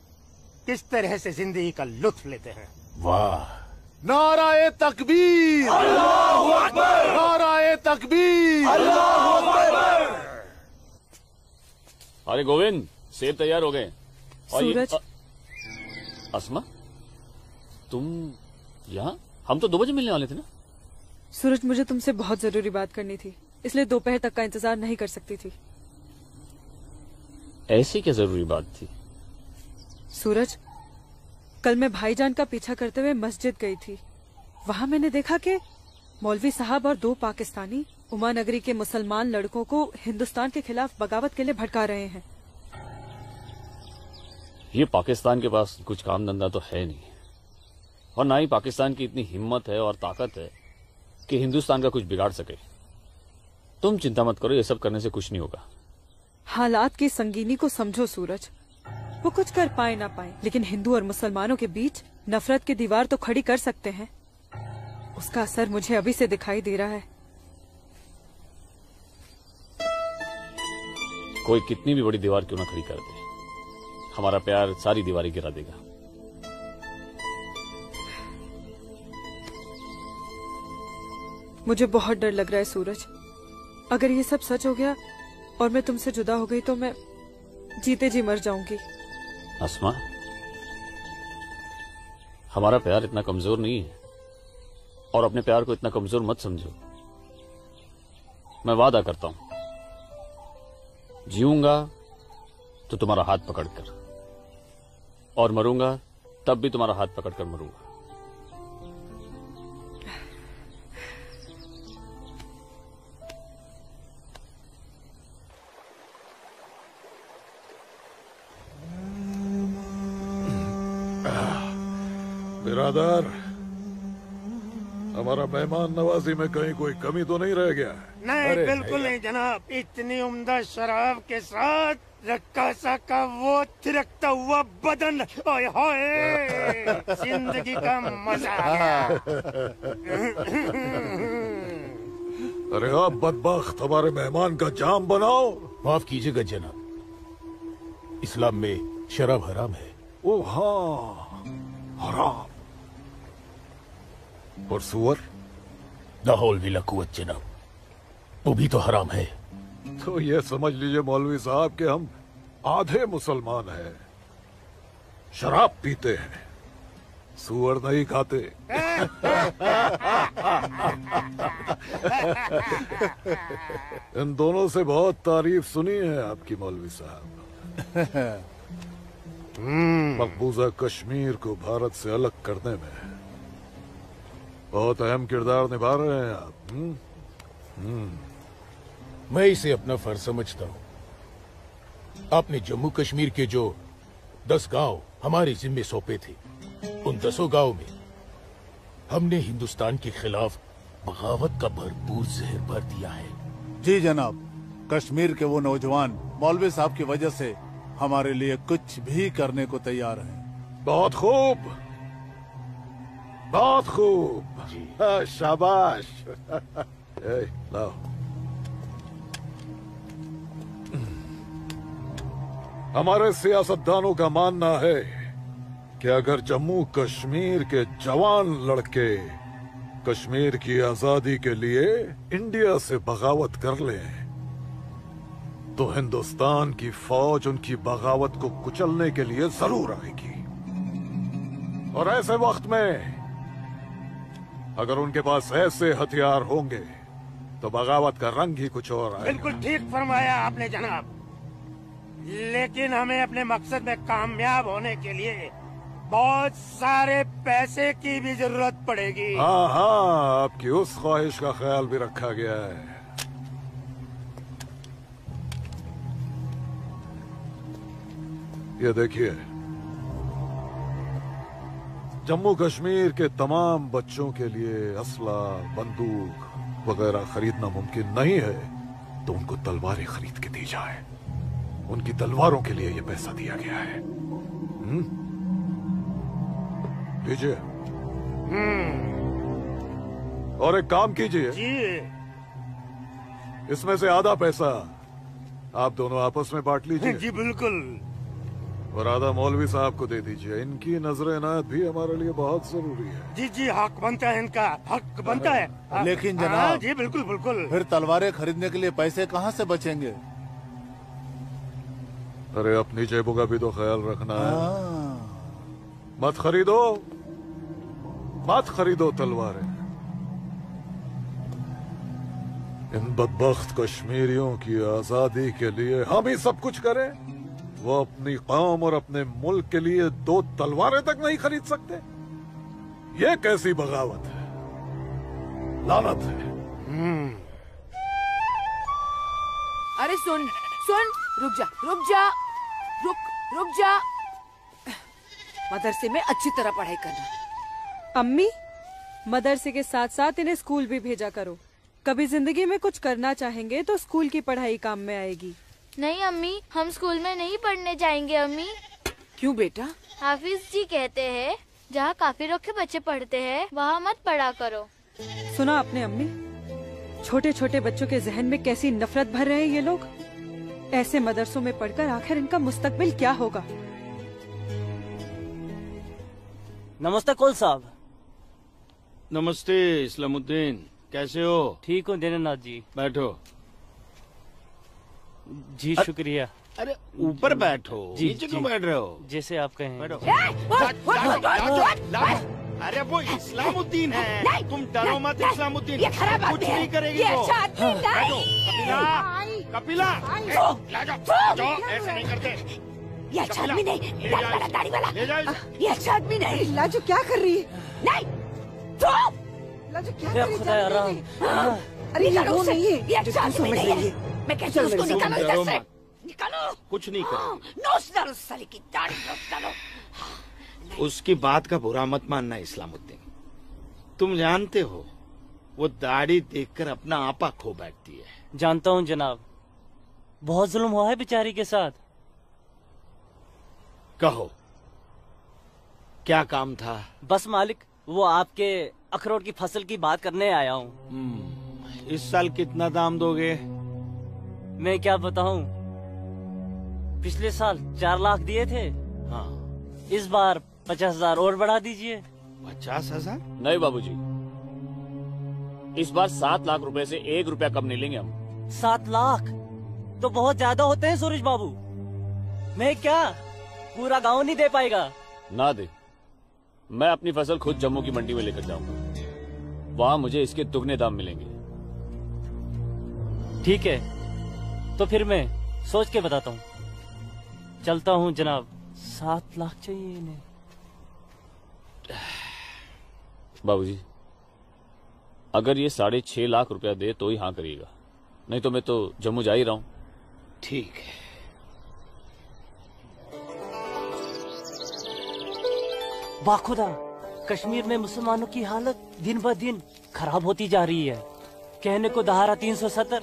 किस तरह से जिंदगी का लुत्फ लेते हैं। वाह। नाराए तकबीर, अल्लाहू अकबर, नाराए तकबीर, अल्लाहू अकबर। अरे गोविंद, सेब तैयार हो गए। सूरज। अस्मा, तुम यहाँ? हम तो 2 बजे मिलने वाले थे ना। सूरज, मुझे तुमसे बहुत जरूरी बात करनी थी, इसलिए दोपहर तक का इंतजार नहीं कर सकती थी। ऐसी क्या जरूरी बात थी? सूरज, कल मैं भाईजान का पीछा करते हुए मस्जिद गई थी। वहाँ मैंने देखा कि मौलवी साहब और 2 पाकिस्तानी उमा नगरी के मुसलमान लड़कों को हिंदुस्तान के खिलाफ बगावत के लिए भड़का रहे हैं। ये पाकिस्तान के पास कुछ काम धंधा तो है नहीं, और ना ही पाकिस्तान की इतनी हिम्मत है और ताकत है कि हिंदुस्तान का कुछ बिगाड़ सके। तुम चिंता मत करो, ये सब करने से कुछ नहीं होगा। हालात की संगीनी को समझो सूरज। वो कुछ कर पाए ना पाए, लेकिन हिंदू और मुसलमानों के बीच नफरत की दीवार तो खड़ी कर सकते हैं। उसका असर मुझे अभी से दिखाई दे रहा है। कोई कितनी भी बड़ी दीवार क्यों ना खड़ी कर दे, हमारा प्यार सारी दीवारें गिरा देगा। मुझे बहुत डर लग रहा है सूरज। अगर ये सब सच हो गया और मैं तुमसे जुदा हो गई तो मैं जीते जी मर जाऊंगी। अस्मा, हमारा प्यार इतना कमजोर नहीं है, और अपने प्यार को इतना कमजोर मत समझो। मैं वादा करता हूं, जीऊंगा तो तुम्हारा हाथ पकड़कर, और मरूंगा तब भी तुम्हारा हाथ पकड़कर मरूंगा। बिरादर, हमारा मेहमान नवाजी में कहीं कोई कमी तो नहीं रह गया है? नहीं, बिल्कुल नहीं जनाब। इतनी उम्दा शराब के साथ रक्कासा का वो थिरकता हुआ बदन, ओए होए, जिंदगी का मजा आ गया। अरे आप बदबख्त, हमारे मेहमान का जाम बनाओ। माफ कीजिएगा जनाब, इस्लाम में शराब हराम है। ओ हाँ, हराम। और सुअर? लाहौल विला कुवत जनाब, वो भी तो हराम है। तो ये समझ लीजिए मौलवी साहब कि हम आधे मुसलमान हैं, शराब पीते हैं, सुअर नहीं खाते। इन दोनों से बहुत तारीफ सुनी है आपकी मौलवी साहब। मकबूजा कश्मीर को भारत से अलग करने में बहुत अहम किरदार निभा रहे हैं आप। मैं इसे अपना फर्ज समझता हूँ। आपने जम्मू कश्मीर के जो 10 गांव हमारे जिम्मे सौंपे थे, उन 10 गांव में हमने हिंदुस्तान के खिलाफ बगावत का भरपूर जहर भर दिया है। जी जनाब, कश्मीर के वो नौजवान मौलवी साहब की वजह से हमारे लिए कुछ भी करने को तैयार हैं। बहुत खूब, बहुत खूब। शाबाश। लाओ। हमारे सियासतदानों का मानना है कि अगर जम्मू कश्मीर के जवान लड़के कश्मीर की आजादी के लिए इंडिया से बगावत कर लें तो हिंदुस्तान की फौज उनकी बगावत को कुचलने के लिए जरूर आएगी। और ऐसे वक्त में अगर उनके पास ऐसे हथियार होंगे तो बगावत का रंग ही कुछ और आएगा। बिल्कुल ठीक फरमाया आपने जनाब, लेकिन हमें अपने मकसद में कामयाब होने के लिए बहुत सारे पैसे की भी जरूरत पड़ेगी। हाँ हाँ, आपकी उस ख्वाहिश का ख्याल भी रखा गया है। ये देखिए, जम्मू कश्मीर के तमाम बच्चों के लिए असला, बंदूक वगैरह खरीदना मुमकिन नहीं है, तो उनको तलवारें खरीद के दी जाए। उनकी तलवारों के लिए ये पैसा दिया गया है। लीजिए। और एक काम कीजिए, इसमें से आधा पैसा आप दोनों आपस में बांट लीजिए। जी बिल्कुल। और आधा मौलवी साहब को दे दीजिए। इनकी नजर इनायत भी हमारे लिए बहुत जरूरी है। जी जी, हक बनता है, इनका हक बनता है। लेकिन जनाब, जी बिल्कुल बिल्कुल। फिर तलवारें खरीदने के लिए पैसे कहाँ से बचेंगे? अरे अपनी जेबों का भी तो ख्याल रखना है। मत खरीदो, मत खरीदो तलवारें। इन बदबख्त कश्मीरियों की आजादी के लिए हम ही सब कुछ करें, वो अपनी कौम और अपने मुल्क के लिए 2 तलवारें तक नहीं खरीद सकते। ये कैसी बगावत है, लानत है। अरे सुन सुन, रुक जा रुक जा, रुक जा। मदरसे में अच्छी तरह पढ़ाई करना। अम्मी, मदरसे के साथ साथ इन्हें स्कूल भी भेजा करो। कभी जिंदगी में कुछ करना चाहेंगे तो स्कूल की पढ़ाई काम में आएगी। नहीं अम्मी, हम स्कूल में नहीं पढ़ने जाएंगे अम्मी। क्यों बेटा? हाफिज जी कहते हैं जहाँ काफिरों के बच्चे पढ़ते हैं वहाँ मत पढ़ा करो। सुना आपने अम्मी? छोटे छोटे बच्चों के जहन में कैसी नफरत भर रहे हैं ये लोग। ऐसे मदरसों में पढ़कर आखिर इनका मुस्तकबिल क्या होगा? नमस्ते कौल साहब। नमस्ते इस्लामुद्दीन, कैसे हो? ठीक हूँ दीनानाथ जी। बैठो। जी शुक्रिया। अरे ऊपर बैठो, जी, नीचे क्यों जी। बैठ रहे हो? जैसे आप कहें। बैठो। अरे वो इस्लामुद्दीन है, तुम डरो मत। इस्लामुद्दीन कुछ नहीं करेगी वो। बैठो। कपिला, कपिला, ऐसे नहीं करते। ये अच्छा आदमी नहीं, दाढ़ी वाला। ले जाओ। ये अच्छा आदमी नहीं। लाजो क्या कर रही है? नहीं, लाजो क्या कर रही है? अरे ये वो नहीं है, ये अच्छा आदमी नहीं है। मैं कैसे उसको निकालूं इधर से? निकालो। कुछ नहीं करेगी। नोच डालो साले की दाढ़ी, नोच डालो। उसकी बात का बुरा मत मानना इस्लामुद्दीन। तुम जानते हो वो दाढ़ी देखकर अपना आपा खो बैठती है। जानता हूँ जनाब, बहुत जुल्म हुआ है बेचारी के साथ। कहो क्या काम था? बस मालिक, वो आपके अखरोट की फसल की बात करने आया हूँ। इस साल कितना दाम दोगे? मैं क्या बताऊं, पिछले साल 4 लाख दिए थे। हाँ, इस बार 50,000 और बढ़ा दीजिए। 50,000? नहीं बाबूजी, इस बार 7 लाख रुपए से 1 रुपया कम नहीं लेंगे हम। 7 लाख तो बहुत ज्यादा होते हैं सूरज बाबू। मैं क्या पूरा गांव नहीं दे पाएगा? ना दे, मैं अपनी फसल खुद जम्मू की मंडी में लेकर जाऊंगा। वहां मुझे इसके दुगने दाम मिलेंगे। ठीक है, तो फिर मैं सोच के बताता हूँ। चलता हूँ जनाब। 7 लाख चाहिए इन्हें। बाबूजी, अगर ये 6.5 लाख रुपया दे तो ही हाँ करिएगा, नहीं तो मैं तो जम्मू जा ही रहा हूँ। ठीक है। बाखुदा, कश्मीर में मुसलमानों की हालत दिन ब दिन खराब होती जा रही है। कहने को धारा 370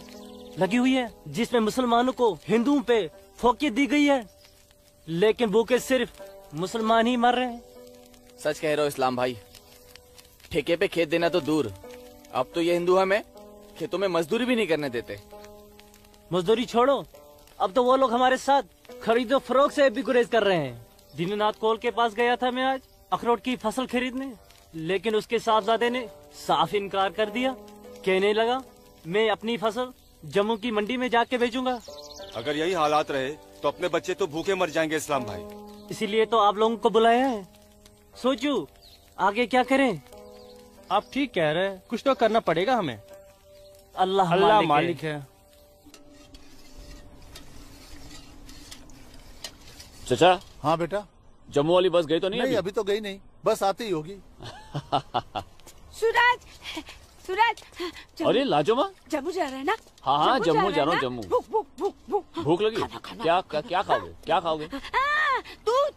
लगी हुई है, जिसमें मुसलमानों को हिंदुओं पे फोकियत दी गई है, लेकिन भूखे सिर्फ मुसलमान ही मर रहे हैं। सच कह रहे हो इस्लाम भाई, ठेके पे खेत देना तो दूर, अब तो ये हिंदू हमें खेतों में मजदूरी भी नहीं करने देते। मजदूरी छोड़ो, अब तो वो लोग हमारे साथ खरीदो फरोख्त से भी गुरेज कर रहे हैं। दीननाथ कोल के पास गया था मैं आज अखरोट की फसल खरीदने, लेकिन उसके साहबजादे ने साफ इनकार कर दिया। कहने लगा मैं अपनी फसल जम्मू की मंडी में जाके बेचूंगा। अगर यही हालात रहे तो अपने बच्चे तो भूखे मर जाएंगे इस्लाम भाई। इसीलिए तो आप लोगों को बुलाया है। सोचो आगे क्या करें। आप ठीक कह रहे हैं, कुछ तो करना पड़ेगा हमें। अल्लाह मालिक है। चचा। हाँ बेटा। जम्मू वाली बस गई तो नहीं? अभी तो गई नहीं, बस आती ही होगी। सूरज, सूरज। अरे लाजो जम्मू जा रहे हैं ना? हाँ, जम्मू जा रहा हूँ। जम्मू भूख लगी? खाना। क्या खाओगे? क्या खाओगे?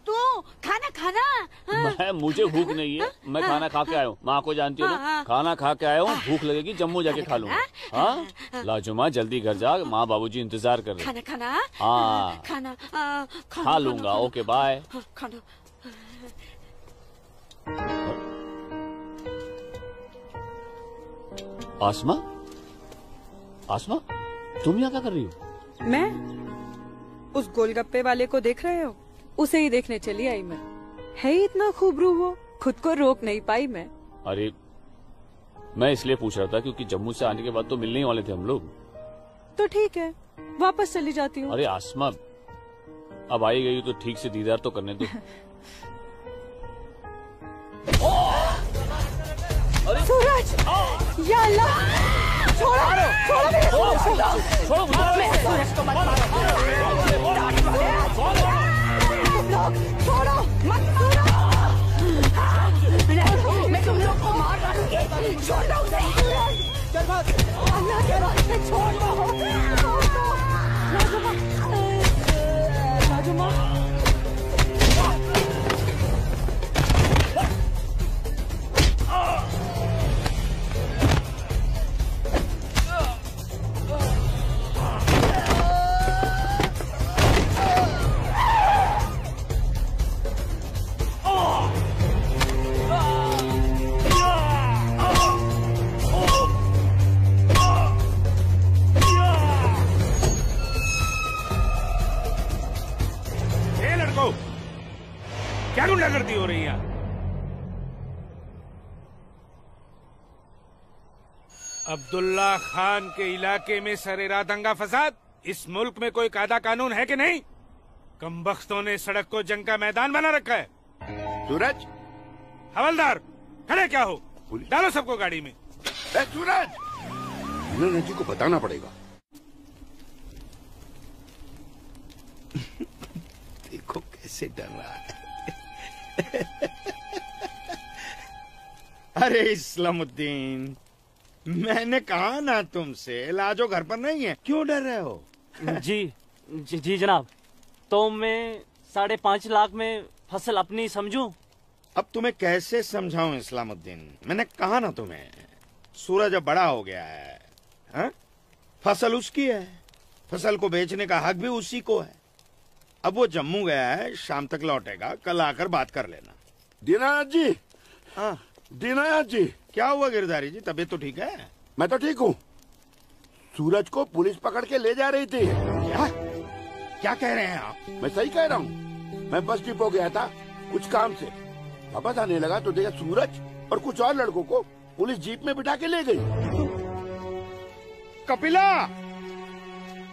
तू खाना खाना। मुझे भूख नहीं है, मैं खाना खा के आया हूँ। माँ को जानती हो ना, खाना खा के आया हूँ। भूख लगेगी जम्मू जाके खा लूंगा। हाँ लाजुमा, जल्दी घर जा, माँ बाबूजी इंतजार कर रहे हैं। खाना। हाँ खाना खा लूंगा। Okay bye. खाना। आसमा, आसमा, तुम यहाँ क्या कर रही हो? मैं उस गोलगप्पे वाले को देख रहे हो? उसे ही देखने चली आई मैं। है ही इतना खूबरू वो, खुद को रोक नहीं पाई मैं। अरे मैं इसलिए पूछ रहा था क्योंकि जम्मू से आने के बाद तो मिलने ही वाले थे हम लोग। तो ठीक है, वापस चली जाती हूँ। अरे आसमा, अब आई गई तो ठीक से दीदार तो करने दो। सूरज, या अल्लाह, छोड़ो मेरे सूरज को, मेरे सूरज को मत मारो। तुम लोग छोड़ो, मत मारो। मैं तुम लोग को मार डालूंगी। छोड़ दो उसे। अल्लाह के वास्ते छोड़ दो। लाजुमा, क्या गुंडागर्दी हो रही है? अब्दुल्ला खान के इलाके में सरेरा दंगा फसाद। इस मुल्क में कोई कायदा कानून है कि नहीं? कमबख्तों ने सड़क को जंग का मैदान बना रखा है। सूरज, हवलदार खड़े क्या हो? डालो सबको गाड़ी में। सूरज, जी को बताना पड़ेगा। देखो कैसे डर रहा है। अरे इस्लामुद्दीन, मैंने कहा ना तुमसे, लाजो घर पर नहीं है, क्यों डर रहे हो? जी जनाब, तो मैं 5.5 लाख में फसल अपनी समझूं? अब तुम्हें कैसे समझाऊं इस्लामुद्दीन, मैंने कहा ना तुम्हें, सूरज अब बड़ा हो गया है, हा? फसल उसकी है, फसल को बेचने का हक भी उसी को है। अब वो जम्मू गया है, शाम तक लौटेगा, कल आकर बात कर लेना। दीनानाथ जी। हाँ दीनानाथ जी। क्या हुआ गिरधारी जी, तबीयत तो ठीक है? मैं तो ठीक हूँ। सूरज को पुलिस पकड़ के ले जा रही थी। क्या कह रहे हैं आप? मैं सही कह रहा हूँ। मैं बस डिपो गया था कुछ काम से, वापस आने लगा तो देखा सूरज और कुछ और लड़कों को पुलिस जीप में बिठा के ले गई। कपिला,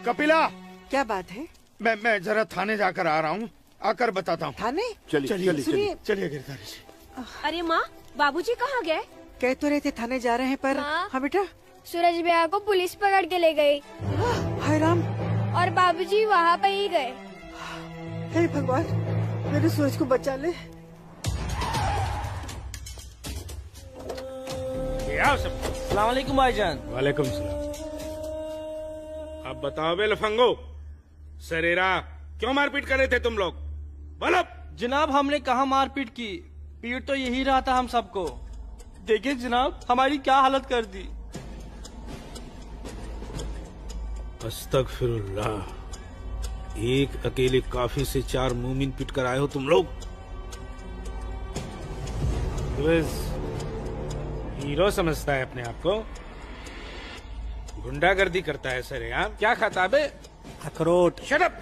कपिला, क्या बात है? मैं जरा थाने जाकर आ रहा हूँ, आकर बताता हूँ। थाने? चलिए सुनिए। गिरधारी जी। अरे माँ, बाबूजी कहाँ गए? कह तो रहे थे थाने जा रहे हैं पर। हाँ बेटा। सूरज भैया को पुलिस पकड़ के ले गई। हाय राम। और बाबूजी वहाँ पे ही गए। हे भगवान, मेरे सूरज को बचा ले। अस्सलाम वालेकुम भाईजान। वालेकुम सलाम। अब बताओ बे लफंगो, सरेरा क्यों मारपीट कर रहे थे तुम लोग? बोलो। जनाब हमने कहा मारपीट की, पीट तो यही रहा था हम सबको। देखिए जनाब हमारी क्या हालत कर दी। अस्तगफिरुल्लाह, एक अकेले काफी से 4 मूमिन पिट कर आए हो तुम लोग। हीरो समझता है अपने आप को, गुंडागर्दी करता है सरेआम। क्या खाता बे? अखरोट। Shut up.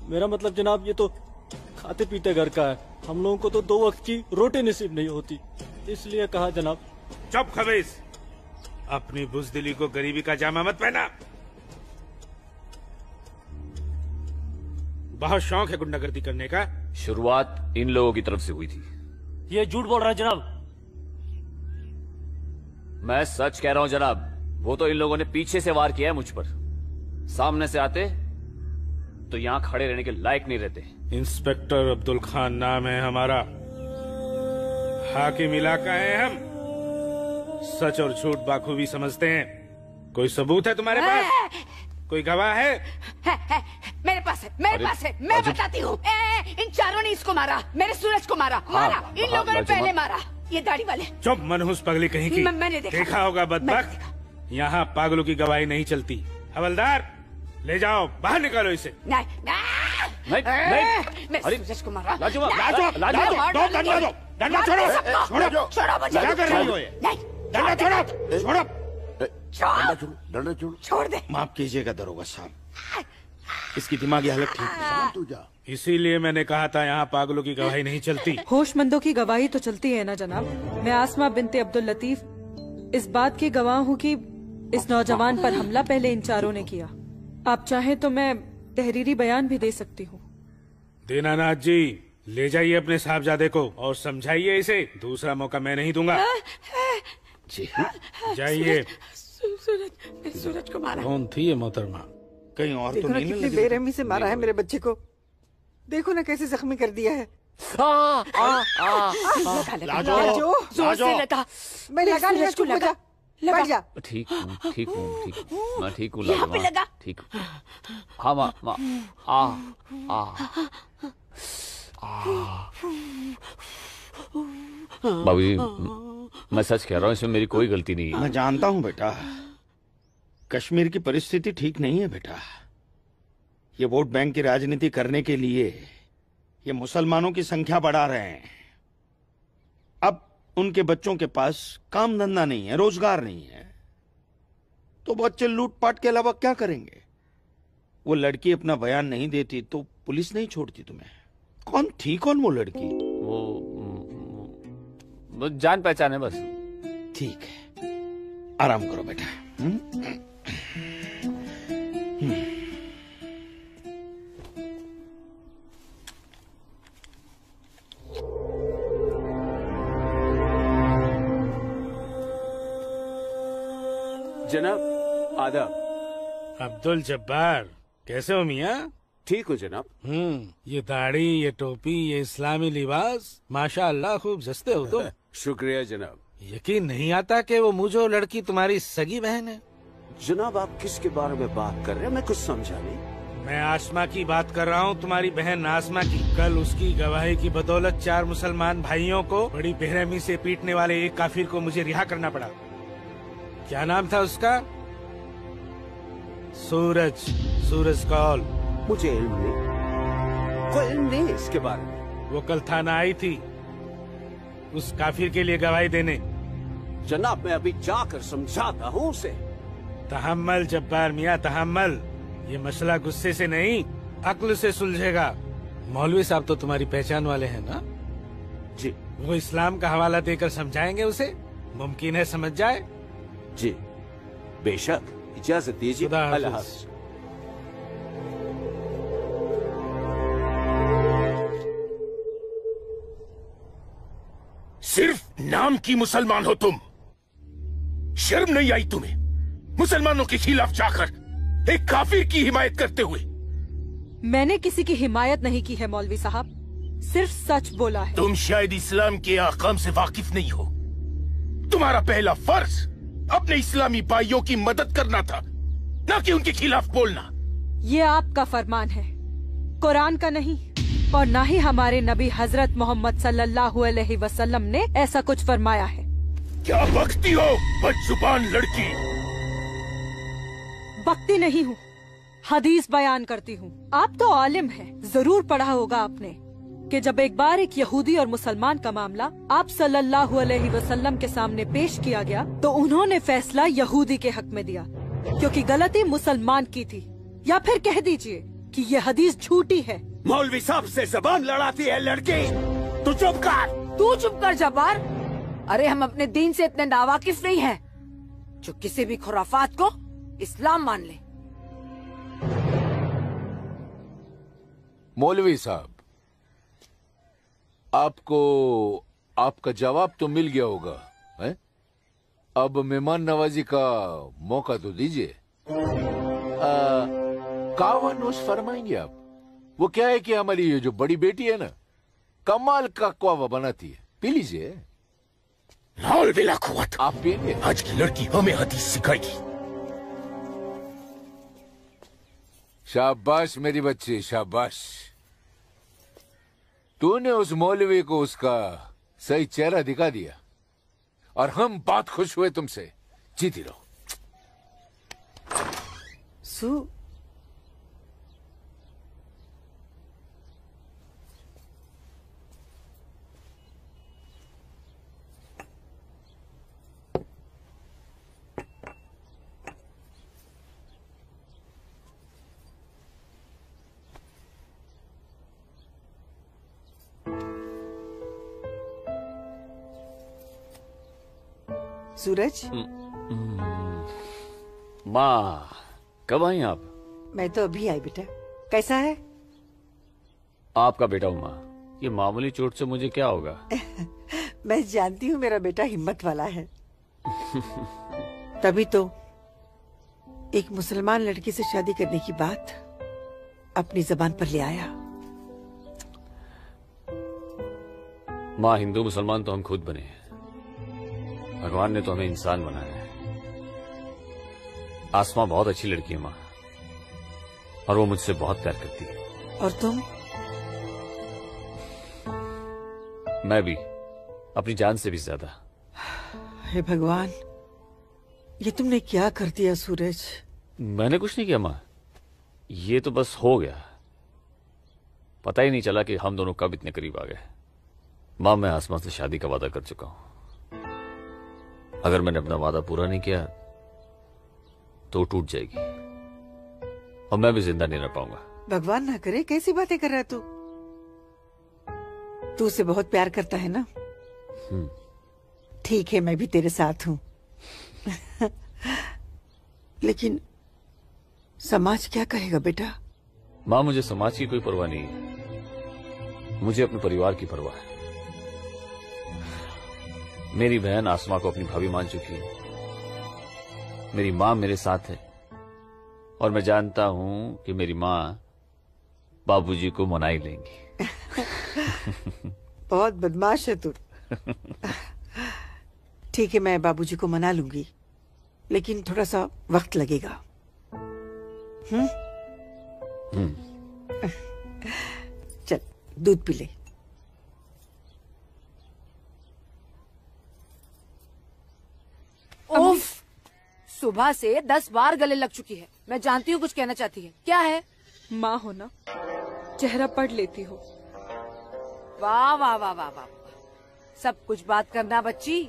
मेरा मतलब जनाब ये तो खाते पीते घर का है, हम लोगों को तो 2 वक्त की रोटी नसीब नहीं होती, इसलिए कहा जनाब। चुप खबीस, अपनी बुज़दिली को गरीबी का जामा मत पहना। बहुत शौक है गुंडागर्दी करने का। शुरुआत इन लोगों की तरफ से हुई थी। ये झूठ बोल रहा है जनाब। मैं सच कह रहा हूं जनाब, वो तो इन लोगों ने पीछे से वार किया है मुझ पर। सामने से आते तो यहां खड़े रहने के लायक नहीं रहते। इंस्पेक्टर अब्दुल खान नाम है हमारा, हाकिम इलाका है हम, सच और झूठ बाखूबी समझते हैं। कोई सबूत है तुम्हारे पास? कोई गवाह है? मेरे पास है, मेरे पास है, मैं बताती हूँ। इन चारों ने इसको मारा, मेरे सूरज को मारा। इन लोगों ने पहले मारा, ये दाढ़ी वाले। चुप मनहूस पगली कहीं की। मैंने देखा होगा बदबख्त, यहाँ पागलों की गवाही नहीं चलती। हवलदार ले जाओ, बाहर निकालो इसे। नहीं, मेरे सूरज को मारा। डंडा छोड़ो, क्या कर रही हो ये? डंडा छोड़ो, डंडा छोड़ो। छोड़ दे। माफ कीजिएगा दरोगा साहब, इसकी दिमागी हालत ठीक नहीं। तू जा। इसीलिए मैंने कहा था यहाँ पागलों की गवाही नहीं चलती। होशमंदों की गवाही तो चलती है ना जनाब। मैं आसमा बिनते अब्दुल लतीफ इस बात की गवाह हूँ कि इस नौजवान पर हमला पहले इन चारों ने किया। आप चाहें तो मैं तहरीरी बयान भी दे सकती हूँ। दीनानाथ जी, ले जाइए अपने साहबजादे को और समझाइए इसे, दूसरा मौका मैं नहीं दूंगा। जी जाइए। सूरज को मारा। कौन थी ये मोहतरमा? कहीं और देखो तो ना नहीं कितनी बेरहमी से मारा है मेरे बच्चे को। देखो ना कैसे जख्मी कर दिया है। लाजो, जोर से लगा। मैं लगा लिया, सूरज को चुप हो लगा। जा। बैठ जा। ठीक हूँ मैं ठीक हूँ। यहाँ पे लगा। ठीक। हाँ माँ बाबूजी, मैं सच कह रहा हूँ, इसमें मेरी कोई गलती नहीं है। मैं जानता हूँ बेटा, कश्मीर की परिस्थिति ठीक नहीं है बेटा। ये वोट बैंक की राजनीति करने के लिए ये मुसलमानों की संख्या बढ़ा रहे हैं। अब उनके बच्चों के पास काम धंधा नहीं है, रोजगार नहीं है, तो बच्चे लूटपाट के अलावा क्या करेंगे? वो लड़की अपना बयान नहीं देती तो पुलिस नहीं छोड़ती तुम्हें। कौन थी वो लड़की? वो जान पहचान है बस। ठीक है, आराम करो बेटा। जनाब आदाब। अब्दुल जब्बार, कैसे हो मियाँ? ठीक हो जनाब। ये दाढ़ी, ये टोपी, ये इस्लामी लिबास, माशाअल्लाह खूब जस्ते हो तुम। शुक्रिया जनाब। यकीन नहीं आता कि वो मुझो लड़की तुम्हारी सगी बहन है। जनाब आप किसके बारे में बात कर रहे हैं? मैं कुछ समझा नहीं। मैं आसमा की बात कर रहा हूँ, तुम्हारी बहन आसमा की। कल उसकी गवाही की बदौलत 4 मुसलमान भाइयों को बड़ी बेरहमी से पीटने वाले एक काफिर को मुझे रिहा करना पड़ा। क्या नाम था उसका? सूरज कौल। मुझे इल्म नहीं, कोई इल्म नहीं इसके बारे में। वो कल थाना आई थी उस काफिर के लिए गवाही देने। जनाब, मैं अभी जाकर समझाता हूँ उसे। तहम्मल जब्बार मियाँ, तहम्मल। ये मसला गुस्से से नहीं, अक्ल से सुलझेगा। मौलवी साहब तो तुम्हारी पहचान वाले हैं ना? जी। वो इस्लाम का हवाला देकर समझाएंगे उसे, मुमकिन है समझ जाए। जी बेशक, इजाजत दीजिए। अल्लाह हाफ़िज़। सिर्फ नाम की मुसलमान हो तुम, शर्म नहीं आई तुम्हें मुसलमानों के खिलाफ जाकर एक काफिर की हिमायत करते हुए? मैंने किसी की हिमायत नहीं की है मौलवी साहब, सिर्फ सच बोला है। तुम शायद इस्लाम के अहकाम से वाकिफ नहीं हो। तुम्हारा पहला फर्ज अपने इस्लामी भाइयों की मदद करना था, न कि उनके खिलाफ बोलना। ये आपका फरमान है, कुरान का नहीं, और न ही हमारे नबी हजरत मोहम्मद सल्लल्लाहु अलैहि वसल्लम ने ऐसा कुछ फरमाया है। क्या बकती हो बदजुबान लड़की? बकती नहीं हूँ, हदीस बयान करती हूँ। आप तो आलिम हैं, जरूर पढ़ा होगा आपने कि जब एक बार एक यहूदी और मुसलमान का मामला आप सल्लल्लाहु अलैहि वसल्लम के सामने पेश किया गया तो उन्होंने फैसला यहूदी के हक में दिया, क्योंकि गलती मुसलमान की थी। या फिर कह दीजिए कि ये हदीस झूठी है। मौलवी साहब से जबान लड़ाती है लड़की, तू चुप कर। तू चुप कर जब्बार। अरे हम अपने दीन से इतने नावाकिफ नहीं हैं जो किसी भी खुराफात को इस्लाम मान ले। मौलवी साहब, आपको आपका जवाब तो मिल गया होगा, है? अब मेहमान नवाजी का मौका तो दीजिए। कावानोश फरमाएंगे आप? वो क्या है कि हमारी ये जो बड़ी बेटी है ना, कमाल का क्वावा बनाती है, पी लीजिए। आप पिएंगे? आज की लड़की हमें हदीस सिखाएगी। शाबाश मेरी बच्ची, शाबाश। तूने उस मौलवी को उसका सही चेहरा दिखा दिया और हम बहुत खुश हुए तुमसे। जीती रहो। सूरज, माँ कब आई आप? मैं तो अभी आई बेटा। कैसा है? आपका बेटा हूँ माँ, ये मामूली चोट से मुझे क्या होगा? मैं जानती हूँ मेरा बेटा हिम्मत वाला है। तभी तो एक मुसलमान लड़की से शादी करने की बात अपनी जबान पर ले आया। माँ, हिंदू मुसलमान तो हम खुद बने हैं, भगवान ने तो हमें इंसान बनाया है। आसमा बहुत अच्छी लड़की है माँ, और वो मुझसे बहुत प्यार करती है। और तुम? मैं भी, अपनी जान से भी ज्यादा। हे भगवान, ये तुमने क्या कर दिया सूरज? मैंने कुछ नहीं किया माँ, ये तो बस हो गया। पता ही नहीं चला कि हम दोनों कब इतने करीब आ गए। माँ, मैं आसमा से शादी का वादा कर चुका हूं। अगर मैंने अपना वादा पूरा नहीं किया तो टूट जाएगी और मैं भी जिंदा नहीं रह पाऊंगा। भगवान ना करे, कैसी बातें कर रहा है तू? तू उसे बहुत प्यार करता है ना? ठीक है, मैं भी तेरे साथ हूँ। लेकिन समाज क्या कहेगा बेटा? माँ, मुझे समाज की कोई परवाह नहीं है, मुझे अपने परिवार की परवाह है। मेरी बहन आसमा को अपनी भाभी मान चुकी है, मेरी माँ मेरे साथ है, और मैं जानता हूँ कि मेरी माँ बाबूजी को मना ही लेंगी। बहुत बदमाश है तू। ठीक है, मैं बाबूजी को मना लूंगी, लेकिन थोड़ा सा वक्त लगेगा। चल दूध पी ले। उफ, सुबह से 10 बार गले लग चुकी है। मैं जानती हूँ कुछ कहना चाहती है। क्या है? माँ हो ना, चेहरा पढ़ लेती हो। वाह वाह वाह वाह वाह, सब कुछ बात करना बच्ची,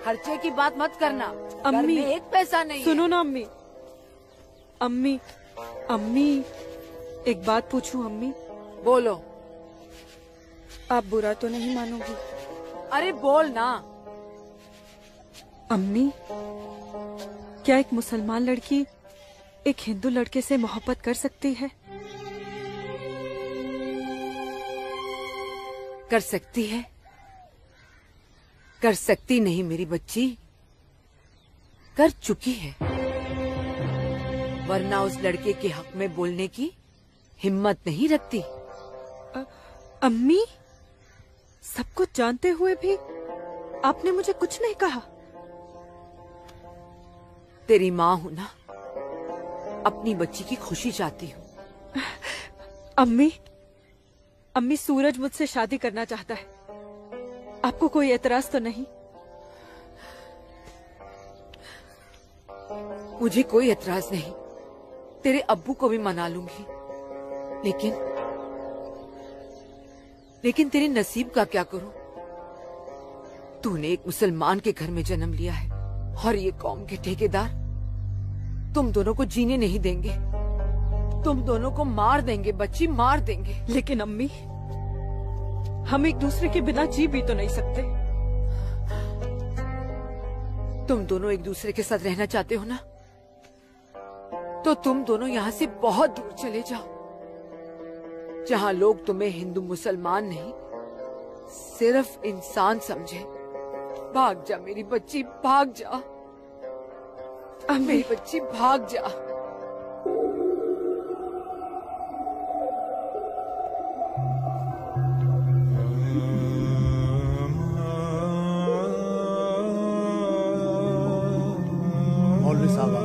खर्चे की बात मत करना। घर अम्मी, में एक पैसा नहीं सुनो है। ना अम्मी। अम्मी, अम्मी, एक बात पूछूं अम्मी? बोलो। आप बुरा तो नहीं मानोगी? अरे बोल ना। अम्मी, क्या एक मुसलमान लड़की एक हिंदू लड़के से मोहब्बत कर सकती है? कर सकती है, कर सकती नहीं मेरी बच्ची, कर चुकी है। वरना उस लड़के के हक में बोलने की हिम्मत नहीं रखती। अम्मी, सब कुछ जानते हुए भी आपने मुझे कुछ नहीं कहा। तेरी माँ हूं ना, अपनी बच्ची की खुशी चाहती हूँ। अम्मी, अम्मी, सूरज मुझसे शादी करना चाहता है। आपको कोई एतराज तो नहीं? मुझे कोई एतराज नहीं, तेरे अब्बू को भी मना लूंगी। लेकिन तेरे नसीब का क्या करूं? तूने एक मुसलमान के घर में जन्म लिया है और ये कौम के ठेकेदार तुम दोनों को जीने नहीं देंगे। तुम दोनों को मार देंगे बच्ची, मार देंगे। लेकिन अम्मी, हम एक दूसरे के बिना जी भी तो नहीं सकते। तुम दोनों एक दूसरे के साथ रहना चाहते हो ना, तो तुम दोनों यहाँ से बहुत दूर चले जाओ, जहाँ लोग तुम्हें हिंदू मुसलमान नहीं, सिर्फ इंसान समझे। भाग जा मेरी बच्ची, भाग जा। मेरी बच्ची भाग जा। मौलवी साहब,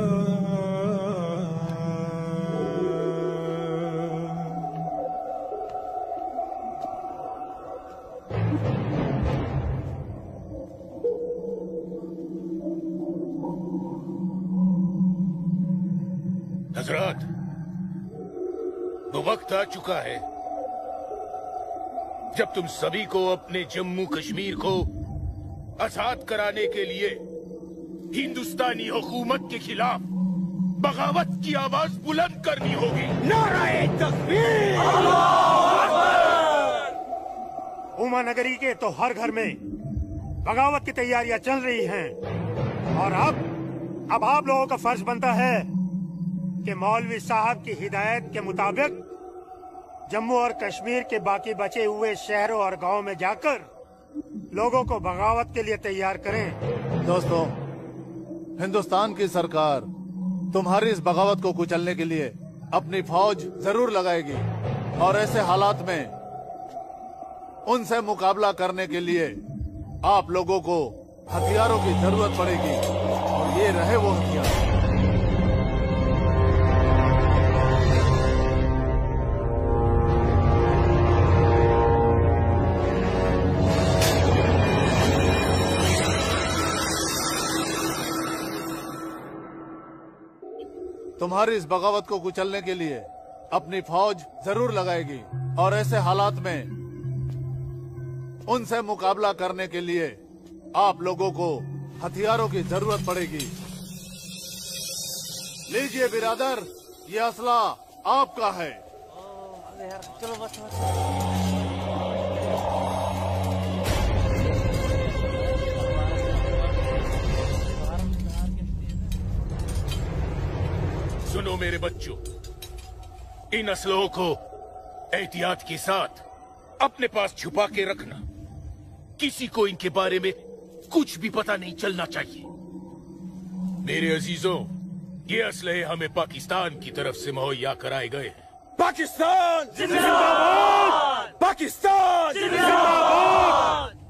हजरात, वो वक्त आ चुका है जब तुम सभी को अपने जम्मू कश्मीर को आजाद कराने के लिए हिंदुस्तानी हुकूमत के खिलाफ बगावत की आवाज बुलंद करनी होगी। नारे तकबीर! उमा नगरी के तो हर घर में बगावत की तैयारियां चल रही हैं और अब आप लोगों का फर्ज बनता है कि मौलवी साहब की हिदायत के मुताबिक जम्मू और कश्मीर के बाकी बचे हुए शहरों और गांवों में जाकर लोगों को बगावत के लिए तैयार करें। दोस्तों, हिंदुस्तान की सरकार तुम्हारी इस बगावत को कुचलने के लिए अपनी फौज जरूर लगाएगी और ऐसे हालात में उनसे मुकाबला करने के लिए आप लोगों को हथियारों की जरूरत पड़ेगी और ये रहे वो हथियार। तुम्हारी इस बगावत को कुचलने के लिए अपनी फौज जरूर लगाएगी और ऐसे हालात में उनसे मुकाबला करने के लिए आप लोगों को हथियारों की जरूरत पड़ेगी। लीजिए बिरादर, ये असला आपका है। चलो बस। सुनो मेरे बच्चों, इन असलों को एहतियात के साथ अपने पास छुपा के रखना। किसी को इनके बारे में कुछ भी पता नहीं चलना चाहिए। मेरे अजीजों, ये असलहे हमें पाकिस्तान की तरफ से मुहैया कराए गए हैं। पाकिस्तान जिंदाबाद! पाकिस्तान जिंदाबाद!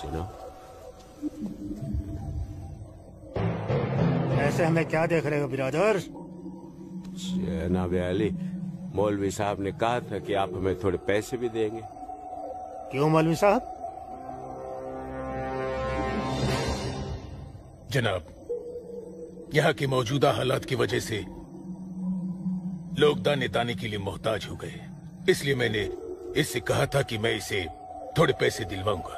जनाब, से हमें क्या देख रहे हो बिरादर? जनाब अली, मौलवी साहब ने कहा था कि आप हमें थोड़े पैसे भी देंगे। क्यों मौलवी साहब? जनाब, यहाँ की मौजूदा हालात की वजह से लोग दाने दाने के लिए मोहताज हो गए, इसलिए मैंने इससे कहा था कि मैं इसे थोड़े पैसे दिलवाऊंगा।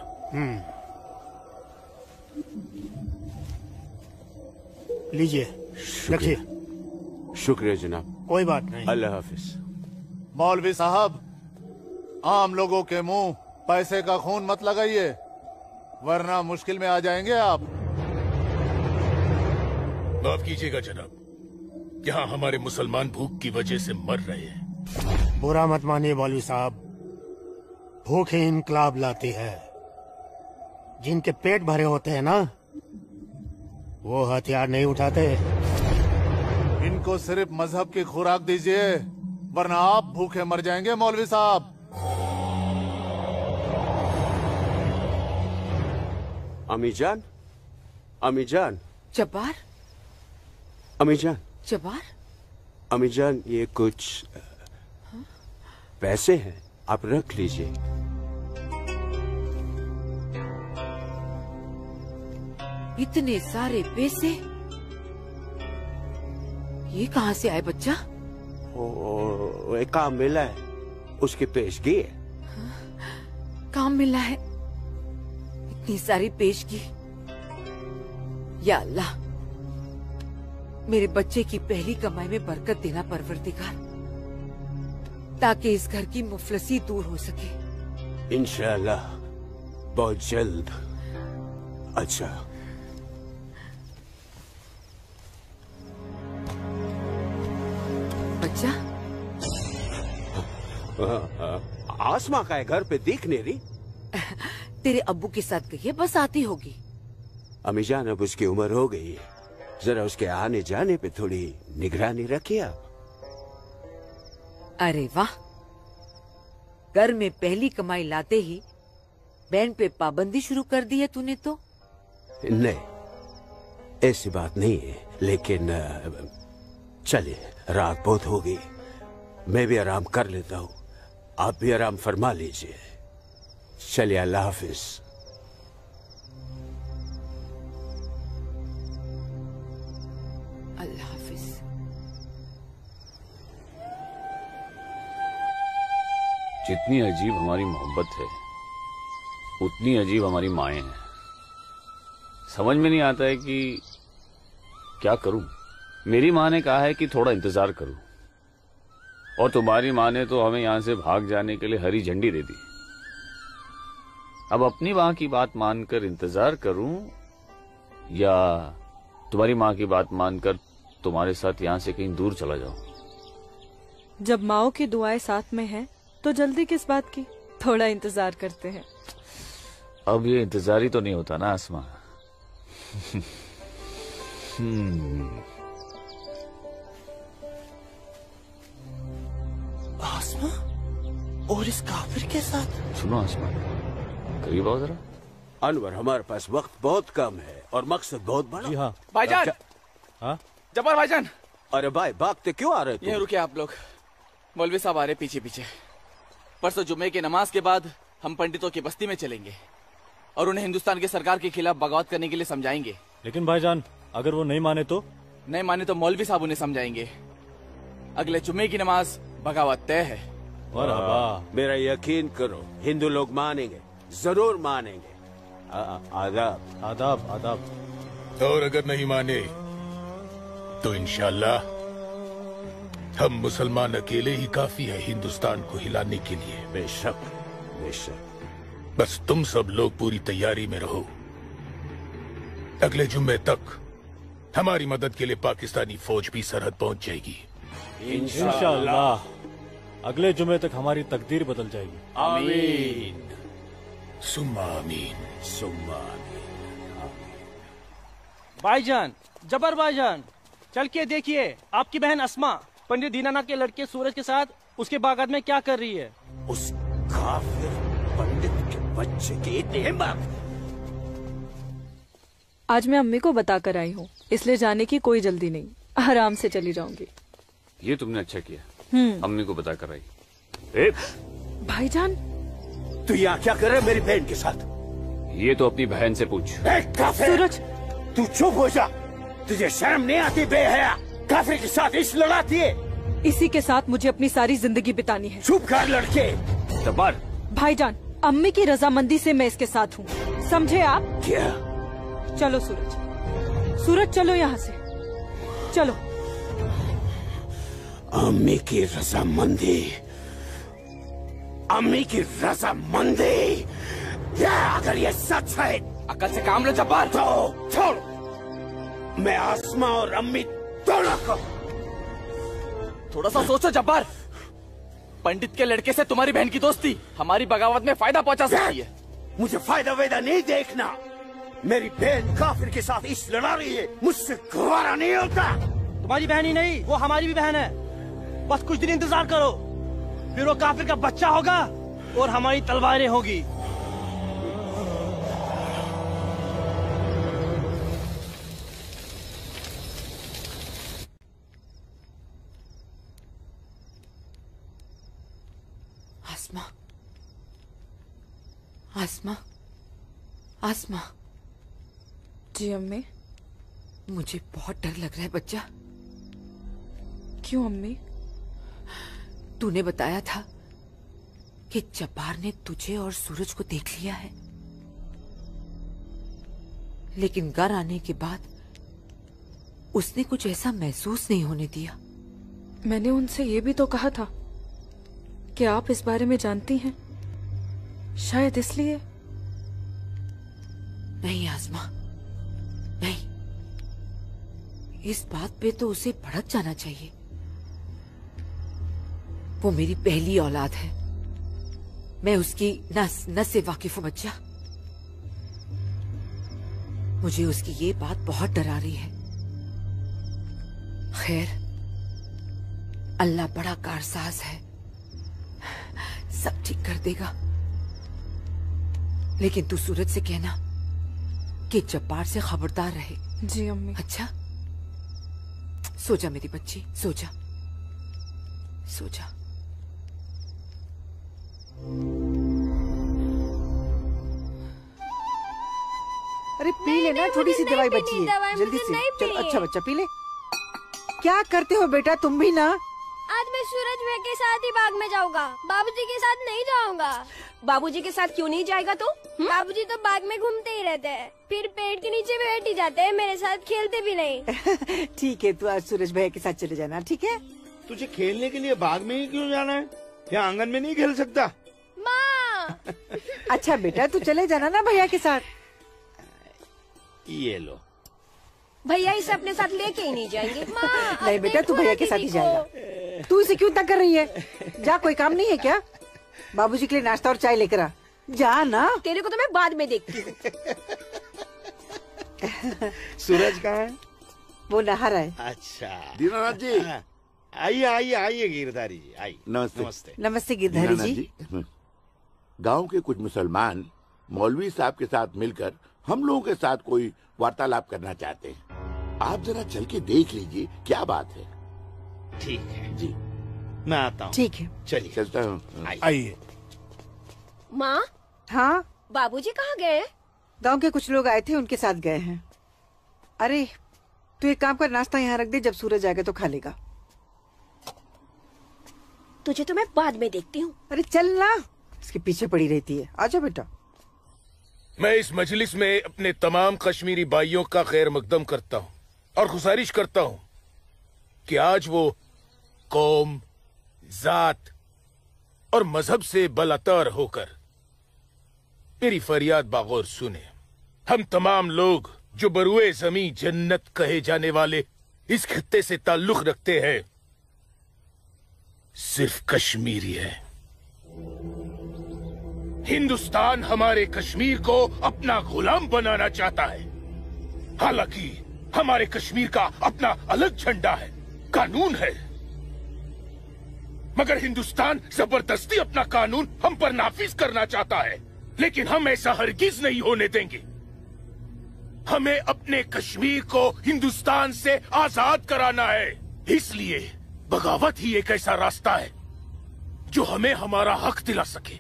लीजिए, रखिए। शुक्रिया जनाब। कोई बात नहीं। अल्लाह हाफिज। मौलवी साहब, आम लोगों के मुंह पैसे का खून मत लगाइए, वरना मुश्किल में आ जाएंगे आप। माफ कीजिएगा जनाब, यहाँ हमारे मुसलमान भूख की वजह से मर रहे हैं। बुरा मत मानिए मौलवी साहब, भूख ही इनकलाब लाती है। जिनके पेट भरे होते हैं ना, वो हथियार नहीं उठाते। इनको सिर्फ मजहब की खुराक दीजिए, वरना आप भूखे मर जाएंगे मौलवी साहब। अम्मी जान, अम्मी जान। जब्बार, अम्मी जान, जब्बार, अम्मी जान, ये कुछ पैसे हैं, आप रख लीजिए। इतने सारे पैसे ये कहाँ से आए बच्चा? ओ, एक काम मिला है, उसकी पेशगी है। काम मिला है? इतनी सारी पेशगी। या अल्लाह, मेरे बच्चे की पहली कमाई में बरकत देना परवरदिगार, ताकि इस घर की मुफलसी दूर हो सके। इंशाअल्लाह बहुत जल्द। अच्छा, बच्चा, आसमा का है, घर पे दिख नहीं रही। तेरे अब्बू के साथ गई है, बस आती होगी। अम्मी जान, अब उसकी उम्र हो गई है, जरा उसके आने जाने पे थोड़ी निगरानी रखिए आप। अरे वाह, घर में पहली कमाई लाते ही बहन पे पाबंदी शुरू कर दी है तूने तो। नहीं, ऐसी बात नहीं है, लेकिन चलिए, रात बहुत हो गई, मैं भी आराम कर लेता हूँ, आप भी आराम फरमा लीजिए। चलिए, अल्लाह हाफिज। अल्लाह हाफिज। जितनी अजीब हमारी मोहब्बत है, उतनी अजीब हमारी माएं हैं। समझ में नहीं आता है कि क्या करूं। मेरी माँ ने कहा है कि थोड़ा इंतजार करूं, और तुम्हारी माँ ने तो हमें यहां से भाग जाने के लिए हरी झंडी दे दी। अब अपनी माँ की बात मानकर इंतजार करूं, या तुम्हारी माँ की बात मानकर तुम्हारे साथ यहाँ से कहीं दूर चला जाऊं। जब माओ की दुआएं साथ में हैं, तो जल्दी किस बात की, थोड़ा इंतजार करते हैं। अब ये इंतजार ही तो नहीं होता ना आसमा। आसमा और इस काफिर के साथ। सुनो आसमा, करीब आओ जरा। अनवर, हमारे पास वक्त बहुत कम है और मकसद बहुत बड़ा। जी हाँ भाईजान। हाँ जब्बार भाईजान। अरे भाई, भागते क्यों आ रहे तुम? ये रुके आप लोग, मौलवी साहब आ रहे पीछे पीछे। परसों जुम्मे की नमाज के बाद हम पंडितों की बस्ती में चलेंगे और उन्हें हिंदुस्तान की सरकार के खिलाफ बगावत करने के लिए समझाएंगे। लेकिन भाईजान, अगर वो नहीं माने तो? नहीं माने तो मौलवी साहब उन्हें समझाएंगे। अगले जुम्मे की नमाज बगावत तय है। मेरा यकीन करो, हिंदू लोग मानेंगे, जरूर मानेंगे। आदाब आदाब आदाब। और अगर नहीं माने तो इंशाल्लाह हम मुसलमान अकेले ही काफी है हिंदुस्तान को हिलाने के लिए। बेशक बेशक। बस तुम सब लोग पूरी तैयारी में रहो। अगले जुम्मे तक हमारी मदद के लिए पाकिस्तानी फौज भी सरहद पहुंच जाएगी। इंशाअल्लाह अगले जुम्मे तक हमारी तकदीर बदल जाएगी। आमीन सुम्मा आमीन सुम्मा आमीन। भाईजान, जबर भाईजान, चल के देखिए आपकी बहन अस्मा पंडित दीनानाथ के लड़के सूरज के साथ उसके बागात में क्या कर रही है। उस काफिर पंडित के बच्चे की हिम्मत। आज मैं अम्मी को बता कर आई हूँ, इसलिए जाने की कोई जल्दी नहीं, आराम से चली जाऊंगी। ये तुमने अच्छा किया, अम्मी को बता कर आई। भाईजान, तू यहाँ क्या कर रहा है मेरी बहन के साथ? ये तो अपनी बहन से पूछ। सूरज, तू चुप हो जा। तुझे शर्म नहीं आती बेहया? काफिर के साथ इश्क लड़ाती है। इसी के साथ मुझे अपनी सारी जिंदगी बितानी है। चुप कर लड़के। जब्बार। भाईजान, अम्मी की रजामंदी से मैं इसके साथ हूँ, समझे आप? क्या? चलो सूरज, सूरज चलो यहाँ से, चलो। अम्मी की रजामंदी, अम्मी की रजामंदी, अगर ये सच है, अकल से काम लो जब्बार। तो छोड़, मैं आसमा और अम्मी दोनों को। थोड़ा सा सोचो जब्बार, पंडित के लड़के से तुम्हारी बहन की दोस्ती हमारी बगावत में फायदा पहुंचा सकती है। मुझे फायदा वेदा नहीं देखना। मेरी बहन काफिर के साथ इश्क लड़ा रही है, मुझसे गवारा नहीं होता। तुम्हारी बहन ही नहीं, वो हमारी भी बहन है। बस कुछ दिन इंतजार करो, फिर वो काफिर का बच्चा होगा और हमारी तलवारें होगी। आसमा, आसमा, आसमा। जी अम्मी। मुझे बहुत डर लग रहा है बच्चा। क्यों अम्मी? तूने बताया था कि जब्बार ने तुझे और सूरज को देख लिया है, लेकिन घर आने के बाद उसने कुछ ऐसा महसूस नहीं होने दिया। मैंने उनसे ये भी तो कहा था कि आप इस बारे में जानती हैं, शायद इसलिए। नहीं आसमा, नहीं, इस बात पे तो उसे भड़क जाना चाहिए। वो मेरी पहली औलाद है, मैं उसकी नस नस से वाकिफ हूं बच्चा। मुझे उसकी ये बात बहुत डरा रही है। खैर, अल्लाह बड़ा कारसाज है, सब ठीक कर देगा। लेकिन तू सूरज से कहना कि जब्बार से खबरदार रहे। जी अम्मी। अच्छा, सो जा मेरी बच्ची, सो जा, सो जा। अरे पी लेना, थोड़ी सी दवाई बची है, जल्दी से। चलो अच्छा बच्चा पी ले। क्या करते हो बेटा तुम भी ना? आज मैं सूरज भैया के साथ ही बाग में जाऊंगा, बाबूजी के साथ नहीं जाऊंगा। बाबूजी के साथ क्यों नहीं जाएगा तू? बाबूजी तो बाग में घूमते ही रहते हैं, फिर पेड़ के नीचे बैठ ही जाते हैं, मेरे साथ खेलते भी नहीं। ठीक है, तू आज सूरज भैया के साथ चले जाना, ठीक है? तुझे खेलने के लिए बाग में ही क्यों जाना है? यहाँ आंगन में नहीं खेल सकता? माँ। अच्छा बेटा, तू चले जाना ना भैया के साथ। ये लो। भैया इसे अपने साथ लेके ही नहीं जाएंगे। नहीं बेटा, तू भैया के साथ ही जाएगा। तू इसे क्यों तंग कर रही है? जा, कोई काम नहीं है क्या? बाबूजी के लिए नाश्ता और चाय लेकर आ। जा ना। तेरे को तो मैं बाद में देखती हूँ। सूरज कहाँ है? वो नहा रहा है। अच्छा दीनानाथ जी, आइए आइए आइए गिरधारी जी, आइए। नमस्ते। नमस्ते। नमस्ते गिरधारी जी। गांव के कुछ मुसलमान मौलवी साहब के साथ मिलकर हम लोगों के साथ कोई वार्तालाप करना चाहते हैं। आप जरा चल के देख लीजिए क्या बात है। ठीक है जी, मैं आता हूँ। ठीक है, चलिए चलता हूँ। आइए। माँ, हाँ बाबूजी कहाँ गए? गांव के कुछ लोग आए थे, उनके साथ गए हैं। अरे तू एक काम कर, नाश्ता यहाँ रख दे, जब सूरज आएगा तो खा लेगा। तुझे तो मैं बाद में देखती हूँ। अरे चल ना, इसके पीछे पड़ी रहती है। आजा बेटा। मैं इस मजलिस में अपने तमाम कश्मीरी भाइयों का खैर मकदम करता हूँ और गुजारिश करता हूँ कि आज वो कौम, जात और मजहब से बलातर होकर मेरी फरियाद बागौर सुने। हम तमाम लोग जो बरुए जमी जन्नत कहे जाने वाले इस खित्ते से ताल्लुक रखते हैं, सिर्फ कश्मीरी है। हिंदुस्तान हमारे कश्मीर को अपना गुलाम बनाना चाहता है। हालांकि हमारे कश्मीर का अपना अलग झंडा है, कानून है, मगर हिंदुस्तान जबरदस्ती अपना कानून हम पर नाफिज करना चाहता है। लेकिन हम ऐसा हरगिज नहीं होने देंगे। हमें अपने कश्मीर को हिंदुस्तान से आजाद कराना है। इसलिए बगावत ही एक ऐसा रास्ता है जो हमें हमारा हक दिला सके।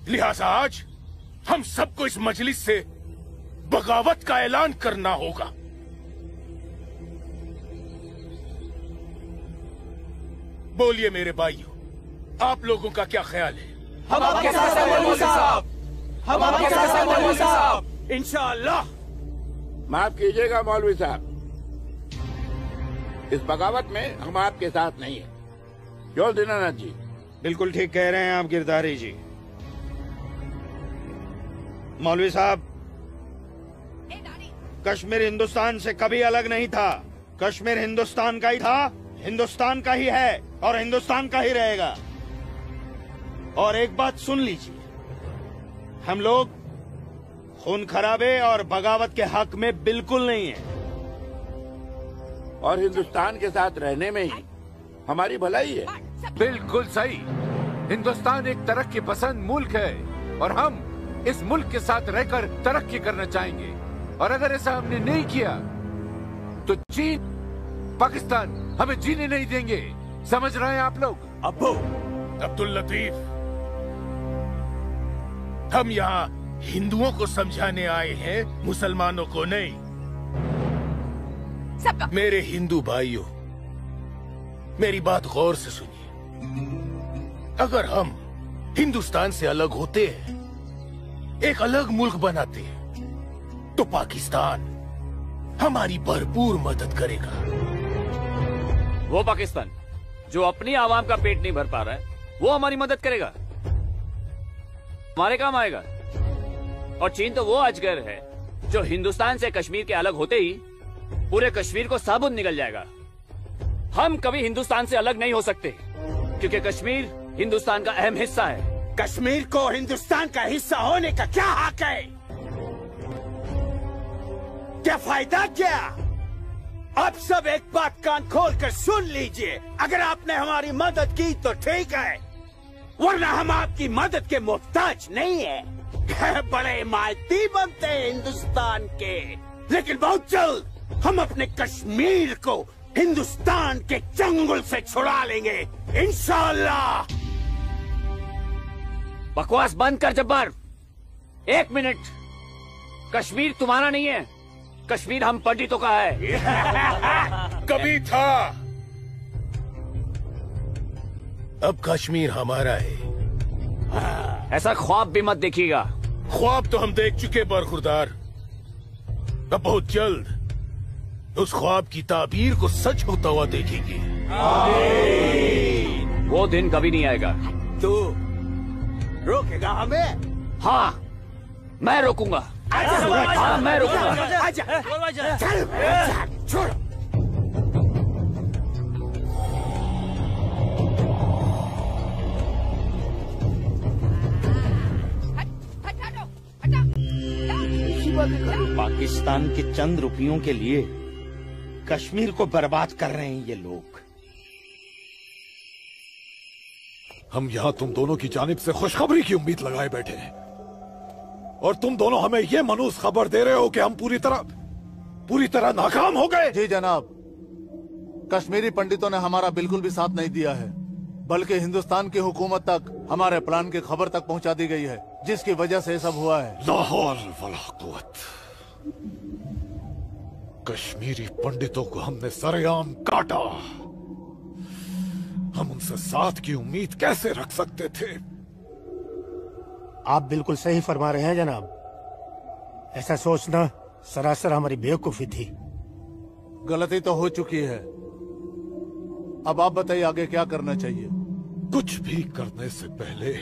लिहाजा आज हम सबको इस मजलिस से बगावत का ऐलान करना होगा। बोलिए मेरे भाइयों, आप लोगों का क्या ख्याल है? हम आपके साथ हैं मौलवी साहब, हम आपके साथ हैं मौलवी साहब, इंशाअल्लाह। माफ कीजिएगा मौलवी साहब, इस बगावत में हम आपके साथ नहीं है। क्यों दीनानाथ जी? बिल्कुल ठीक कह रहे हैं आप गिरधारी जी। मौलवी साहब, कश्मीर हिंदुस्तान से कभी अलग नहीं था। कश्मीर हिंदुस्तान का ही था, हिंदुस्तान का ही है और हिंदुस्तान का ही रहेगा। और एक बात सुन लीजिए, हम लोग खून खराबे और बगावत के हक में बिल्कुल नहीं है। और हिंदुस्तान के साथ रहने में ही हमारी भलाई है। बिल्कुल सही। हिंदुस्तान एक तरक्की पसंद मुल्क है और हम इस मुल्क के साथ रहकर तरक्की करना चाहेंगे। और अगर ऐसा हमने नहीं किया तो चीन, पाकिस्तान हमें जीने नहीं देंगे। समझ रहे हैं आप लोग? अब्बू अब्दुल लतीफ, हम यहाँ हिंदुओं को समझाने आए हैं, मुसलमानों को नहीं। मेरे हिंदू भाइयों, मेरी बात गौर से सुनिए। अगर हम हिंदुस्तान से अलग होते हैं, एक अलग मुल्क बनाते हैं, तो पाकिस्तान हमारी भरपूर मदद करेगा। वो पाकिस्तान जो अपनी आवाम का पेट नहीं भर पा रहा है, वो हमारी मदद करेगा, हमारे काम आएगा। और चीन तो वो अजगर है जो हिंदुस्तान से कश्मीर के अलग होते ही पूरे कश्मीर को साबुत निकल जाएगा। हम कभी हिंदुस्तान से अलग नहीं हो सकते, क्योंकि कश्मीर हिंदुस्तान का अहम हिस्सा है। कश्मीर को हिंदुस्तान का हिस्सा होने का क्या हक है? क्या फायदा क्या? अब सब एक बात कान खोल कर सुन लीजिए। अगर आपने हमारी मदद की तो ठीक है, वरना हम आपकी मदद के मोहताज नहीं है। बड़े हिमायती बनते हैं हिंदुस्तान के, लेकिन बहुत जल्द हम अपने कश्मीर को हिंदुस्तान के चंगुल से छुड़ा लेंगे, इंशाअल्लाह। बकवास बंद कर जब्बार। एक मिनट, कश्मीर तुम्हारा नहीं है, कश्मीर हम पंडितों का है। कभी था, अब कश्मीर हमारा है। ऐसा ख्वाब भी मत देखिएगा। ख्वाब तो हम देख चुके बरखुरदार। अब बहुत जल्द उस ख्वाब की ताबीर को सच होता हुआ देखेंगे। वो दिन कभी नहीं आएगा। तू रोकेगा हमें? हाँ, मैं रोकूंगा। हाँ, मैं रोकूंगा। चल, छोड़। पाकिस्तान के चंद रुपयों के लिए कश्मीर को बर्बाद कर रहे हैं ये लोग। हम यहाँ तुम दोनों की जानिब से खुशखबरी की उम्मीद लगाए बैठे हैं, और तुम दोनों हमें ये मनूस खबर दे रहे हो कि हम पूरी तरह नाकाम हो गए। जी जनाब, कश्मीरी पंडितों ने हमारा बिल्कुल भी साथ नहीं दिया है, बल्कि हिंदुस्तान की हुकूमत तक हमारे प्लान की खबर तक पहुंचा दी गई है, जिसकी वजह से ये सब हुआ है। ला हौल वला कुव्वत। कश्मीरी पंडितों को हमने सरेआम काटा। हम उनसे साथ की उम्मीद कैसे रख सकते थे? आप बिल्कुल सही फरमा रहे हैं जनाब। ऐसा सोचना सरासर हमारी बेवकूफी थी। गलती तो हो चुकी है, अब आप बताइए आगे क्या करना चाहिए। कुछ भी करने से पहले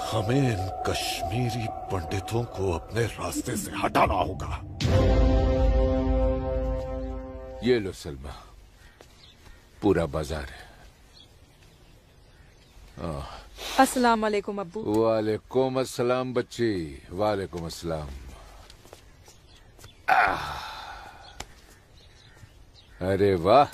हमें इन कश्मीरी पंडितों को अपने रास्ते से हटाना होगा। ये लो सलमा, पूरा बाजार है। अस्सलाम वालेकुम अब्बू। वालेकुम अस्सलाम बच्ची, वालेकुम अस्सलाम। अरे वाह,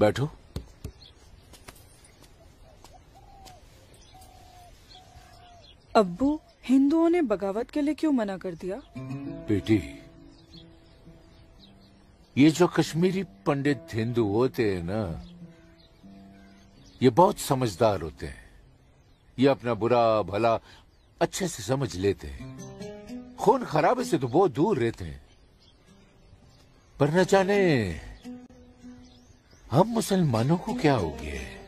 बैठो। अब्बू, हिंदुओं ने बगावत के लिए क्यों मना कर दिया? बेटी, ये जो कश्मीरी पंडित हिंदू होते हैं ना, ये बहुत समझदार होते हैं। ये अपना बुरा भला अच्छे से समझ लेते हैं। खून खराबे से तो बहुत दूर रहते हैं। पर न जाने हम मुसलमानों को क्या हो गया है।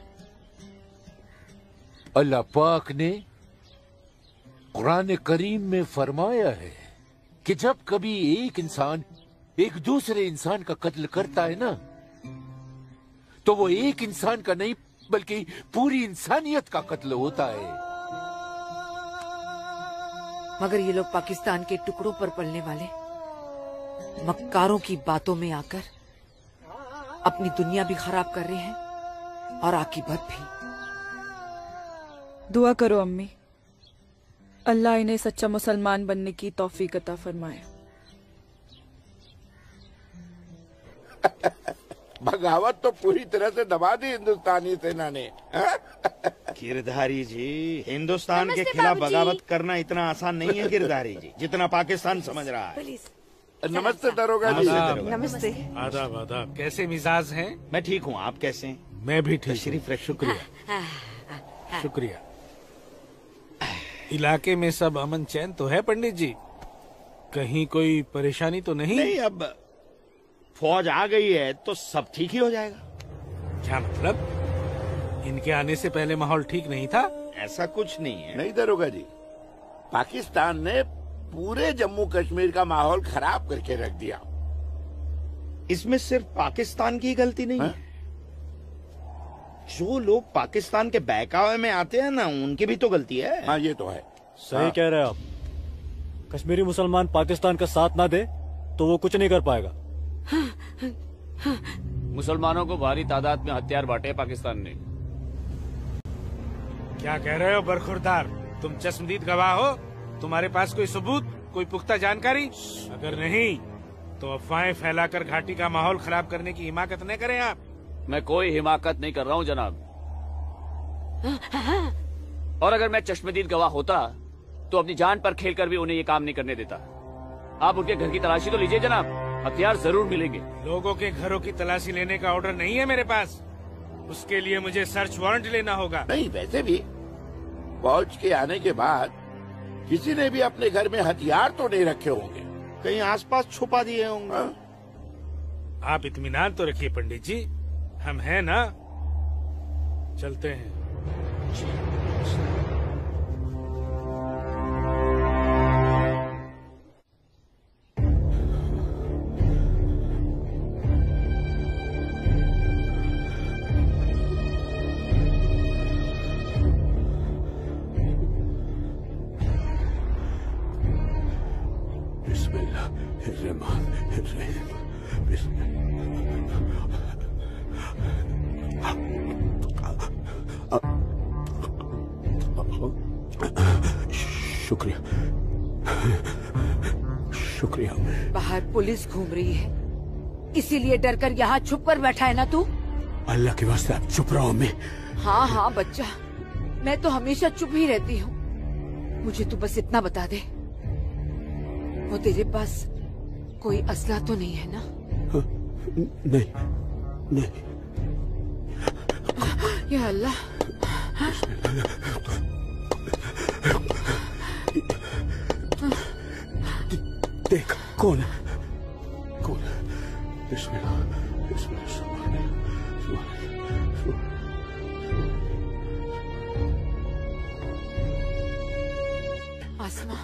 अल्लाह पाक ने कुरान करीम में फरमाया है कि जब कभी एक इंसान एक दूसरे इंसान का कत्ल करता है ना, तो वो एक इंसान का नहीं बल्कि पूरी इंसानियत का कत्ल होता है। मगर ये लोग पाकिस्तान के टुकड़ों पर पलने वाले मक्कारों की बातों में आकर अपनी दुनिया भी खराब कर रहे हैं और आकीबत भी। दुआ करो अम्मी, अल्लाह इन्हें सच्चा मुसलमान बनने की तौफीक अता फरमाए। बगावत तो पूरी तरह से दबा दी हिंदुस्तानी सेना ने। गिरधारी जी, हिंदुस्तान के खिलाफ बगावत करना इतना आसान नहीं है गिरधारी जी, जितना पाकिस्तान समझ रहा है। नमस्ते दरोगा जी। नमस्ते। आदाब आदाब। कैसे मिजाज हैं? मैं ठीक हूँ, आप कैसे हैं? मैं भी ठीक। तशरीफ रखिए। शुक्रिया शुक्रिया। इलाके में सब अमन चैन तो है पंडित जी? कहीं कोई परेशानी तो नहीं? नहीं, अब फौज आ गई है तो सब ठीक ही हो जाएगा। क्या मतलब? इनके आने से पहले माहौल ठीक नहीं था? ऐसा कुछ नहीं है। नहीं दरोगा जी, पाकिस्तान ने पूरे जम्मू कश्मीर का माहौल खराब करके रख दिया। इसमें सिर्फ पाकिस्तान की गलती नहीं है। जो लोग पाकिस्तान के बहकावे में आते हैं ना, उनकी भी तो गलती है। हाँ, ये तो है। सही कह रहे हैं आप। कश्मीरी मुसलमान पाकिस्तान का साथ ना दे तो वो कुछ नहीं कर पाएगा। मुसलमानों को भारी तादाद में हथियार बांटे पाकिस्तान ने। क्या कह रहे हो बरखुरदार? तुम चश्मदीद गवाह हो? तुम्हारे पास कोई सबूत, कोई पुख्ता जानकारी? अगर नहीं तो अफवाहें फैलाकर घाटी का माहौल खराब करने की हिमाकत न करें आप। मैं कोई हिमाकत नहीं कर रहा हूँ जनाब। और अगर मैं चश्मदीद गवाह होता तो अपनी जान पर खेलकर भी उन्हें ये काम नहीं करने देता। आप उनके घर की तलाशी तो लीजिए जनाब, हथियार जरूर मिलेंगे। लोगों के घरों की तलाशी लेने का ऑर्डर नहीं है मेरे पास। उसके लिए मुझे सर्च वारंट लेना होगा। नहीं, वैसे भी फौज के आने के बाद किसी ने भी अपने घर में हथियार तो नहीं रखे होंगे, कहीं आसपास छुपा दिए होंगे। आप इत्मीनान तो रखिए पंडित जी, हम हैं ना। चलते हैं। शुक्रिया शुक्रिया। बाहर पुलिस घूम रही है, इसीलिए डर कर यहाँ छुप कर बैठा है ना तू? अल्लाह के वास्ते आप चुप रहो। मैं हाँ हाँ बच्चा, मैं तो हमेशा चुप ही रहती हूँ। मुझे तू बस इतना बता दे, वो तेरे पास कोई असला तो नहीं है ना? नहीं नहीं। या अल्लाह। देख कौन है, कौन है? बिस्मिल्लाह बिस्मिल्लाह। आसमा,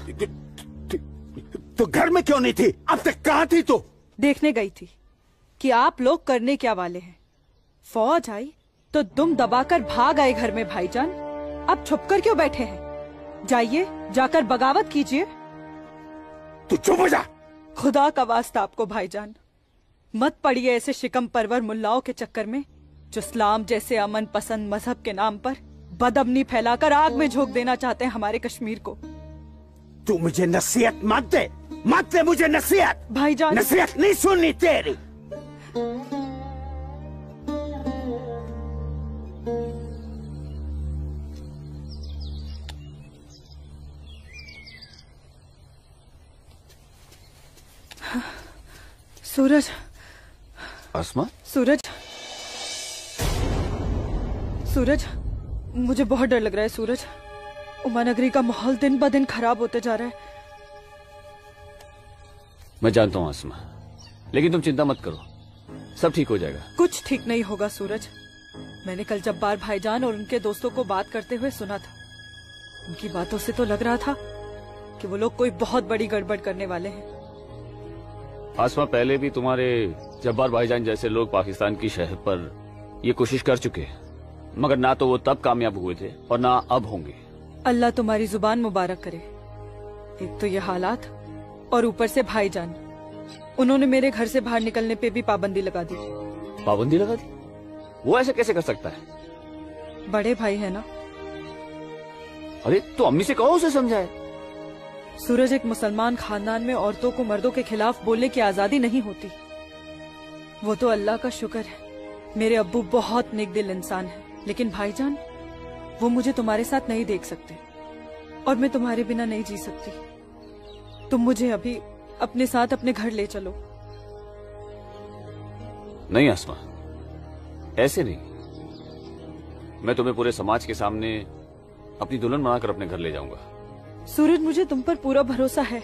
तो घर में क्यों नहीं थी? अब तक कहाँ थी तू? देखने गई थी कि आप लोग करने क्या वाले हैं। फौज आई तो दुम दबाकर भाग आए घर में भाईजान। अब छुपकर क्यों बैठे हैं? जाइए, जाकर बगावत कीजिए। तू चुप हो जा। खुदा का वास्ता आपको भाईजान, मत पड़िए ऐसे शिकम परवर मुल्लाओं के चक्कर में, जो इस्लाम जैसे अमन पसंद मजहब के नाम पर बदअमनी फैलाकर आग में झोंक देना चाहते हैं हमारे कश्मीर को। तू मुझे नसीहत मत दे, मत दे मुझे नसीहत। भाईजान, नसीहत नहीं सुननी तेरी। सूरज। आसमा? सूरज, सूरज, मुझे बहुत डर लग रहा है सूरज। उमानगरी का माहौल दिन ब दिन खराब होते जा रहा है। मैं जानता हूँ आसमा, लेकिन तुम चिंता मत करो, सब ठीक हो जाएगा। कुछ ठीक नहीं होगा सूरज। मैंने कल जब्बार भाईजान और उनके दोस्तों को बात करते हुए सुना था। उनकी बातों से तो लग रहा था कि वो लोग कोई बहुत बड़ी गड़बड़ करने वाले हैं। आसमा, पहले भी तुम्हारे जब्बार भाईजान जैसे लोग पाकिस्तान की शहर पर ये कोशिश कर चुके हैं, मगर ना तो वो तब कामयाब हुए थे और ना अब होंगे। अल्लाह तुम्हारी जुबान मुबारक करे। एक तो ये हालात और ऊपर से भाईजान, उन्होंने मेरे घर से बाहर निकलने पे भी पाबंदी लगा दी। पाबंदी लगा दी? वो ऐसे कैसे कर सकता है? बड़े भाई है ना। अरे तो अम्मी से कहो, उसे समझाए। सूरज, एक मुसलमान खानदान में औरतों को मर्दों के खिलाफ बोलने की आजादी नहीं होती। वो तो अल्लाह का शुक्र है, मेरे अब्बू बहुत नेक दिल इंसान है, लेकिन भाईजान वो मुझे तुम्हारे साथ नहीं देख सकते और मैं तुम्हारे बिना नहीं जी सकती। तुम मुझे अभी अपने साथ अपने घर ले चलो। नहीं आसमा, ऐसे नहीं। मैं तुम्हें पूरे समाज के सामने अपनी दुल्हन बनाकर अपने घर ले जाऊंगा। सूरज, मुझे तुम पर पूरा भरोसा है,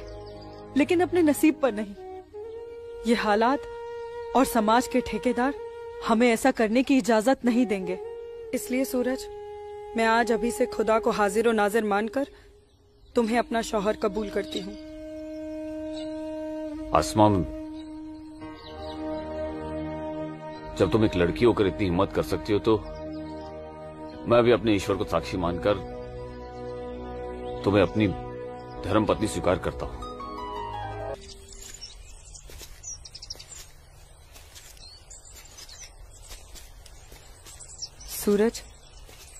लेकिन अपने नसीब पर नहीं। ये हालात और समाज के ठेकेदार हमें ऐसा करने की इजाजत नहीं देंगे। इसलिए सूरज, मैं आज अभी से खुदा को हाजिर और नाजिर मानकर तुम्हें अपना शौहर कबूल करती हूँ। आसमा, जब तुम एक लड़की होकर इतनी हिम्मत कर सकती हो तो मैं भी अपने ईश्वर को साक्षी मानकर तुम्हें अपनी धर्मपत्नी स्वीकार करता हूं। सूरज,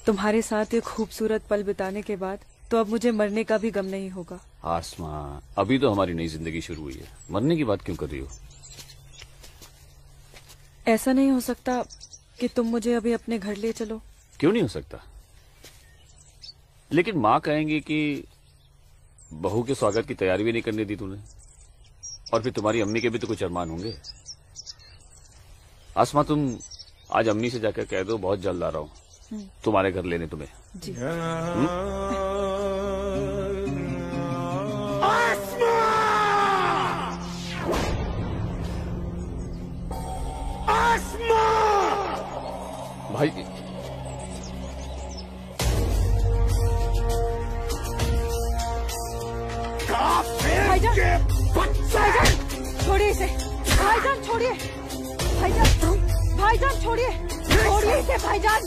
तुम्हारे साथ ये खूबसूरत पल बिताने के बाद तो अब मुझे मरने का भी गम नहीं होगा। आसमा, अभी तो हमारी नई जिंदगी शुरू हुई है, मरने की बात क्यों कर रही हो? ऐसा नहीं हो सकता कि तुम मुझे अभी अपने घर ले चलो? क्यों नहीं हो सकता? लेकिन माँ कहेंगी कि बहू के स्वागत की तैयारी भी नहीं करने दी तूने, और फिर तुम्हारी अम्मी के भी तो कुछ अरमान होंगे। आसमा, तुम आज अम्मी से जाकर कह दो बहुत जल्द आ रहा हूँ तुम्हारे घर लेने तुम्हें। जी। भाई, भाईजान, छोड़िए इसे। भाईजान छोड़िए, भाईजान छोड़िए, छोड़िए इसे भाईजान,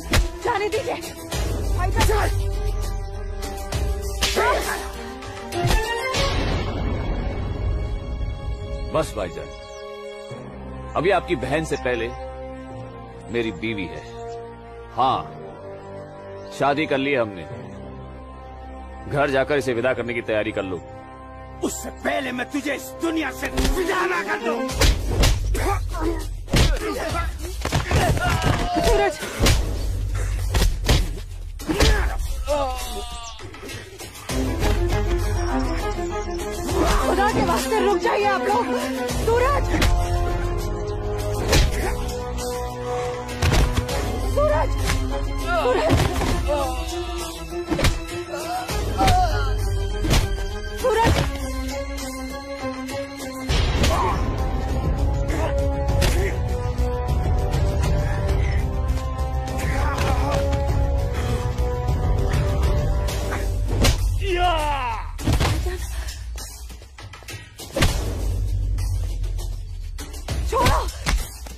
जाने दीजिए भाईजान। बस भाईजान, अभी आपकी बहन से पहले मेरी बीवी है। हाँ, शादी कर ली है हमने। घर जाकर इसे विदा करने की तैयारी कर लो। उससे पहले मैं तुझे इस दुनिया से विदा ना कर दूं। सूरज, खुदा के वास्ते रुक जाइए आप लोग। सूरज, सूरज, सूरज, सूरज, छोड़ो,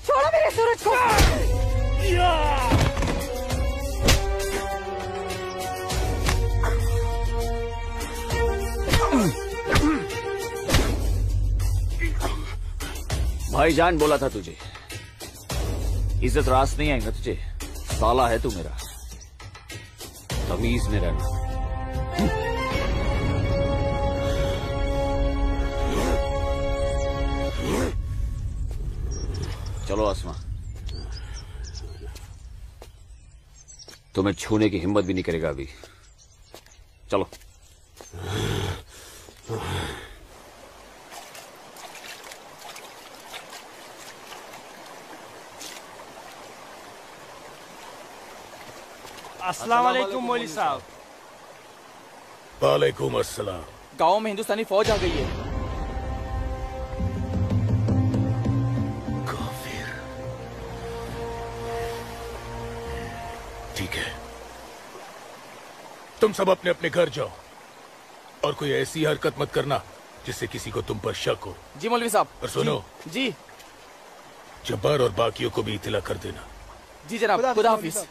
छोड़ो मेरे सूरज को। भाईजान बोला था तुझे, इज्जत रास नहीं आएगा तुझे। साला है तू मेरा, तमीज में रहना। चलो आसमा, तुम्हें छूने की हिम्मत भी नहीं करेगा अभी। चलो। अस्सलाम वालेकुम मौलवी साहब। वालेकुम अस्सलाम। गांव में हिंदुस्तानी फौज आ गई है। ठीक है, तुम सब अपने अपने घर जाओ और कोई ऐसी हरकत मत करना जिससे किसी को तुम पर शक हो। जी मौलवी साहब। और सुनो जी जब्बार और बाकियों को भी इत्तला कर देना। जी जनाब, खुदा हाफिज।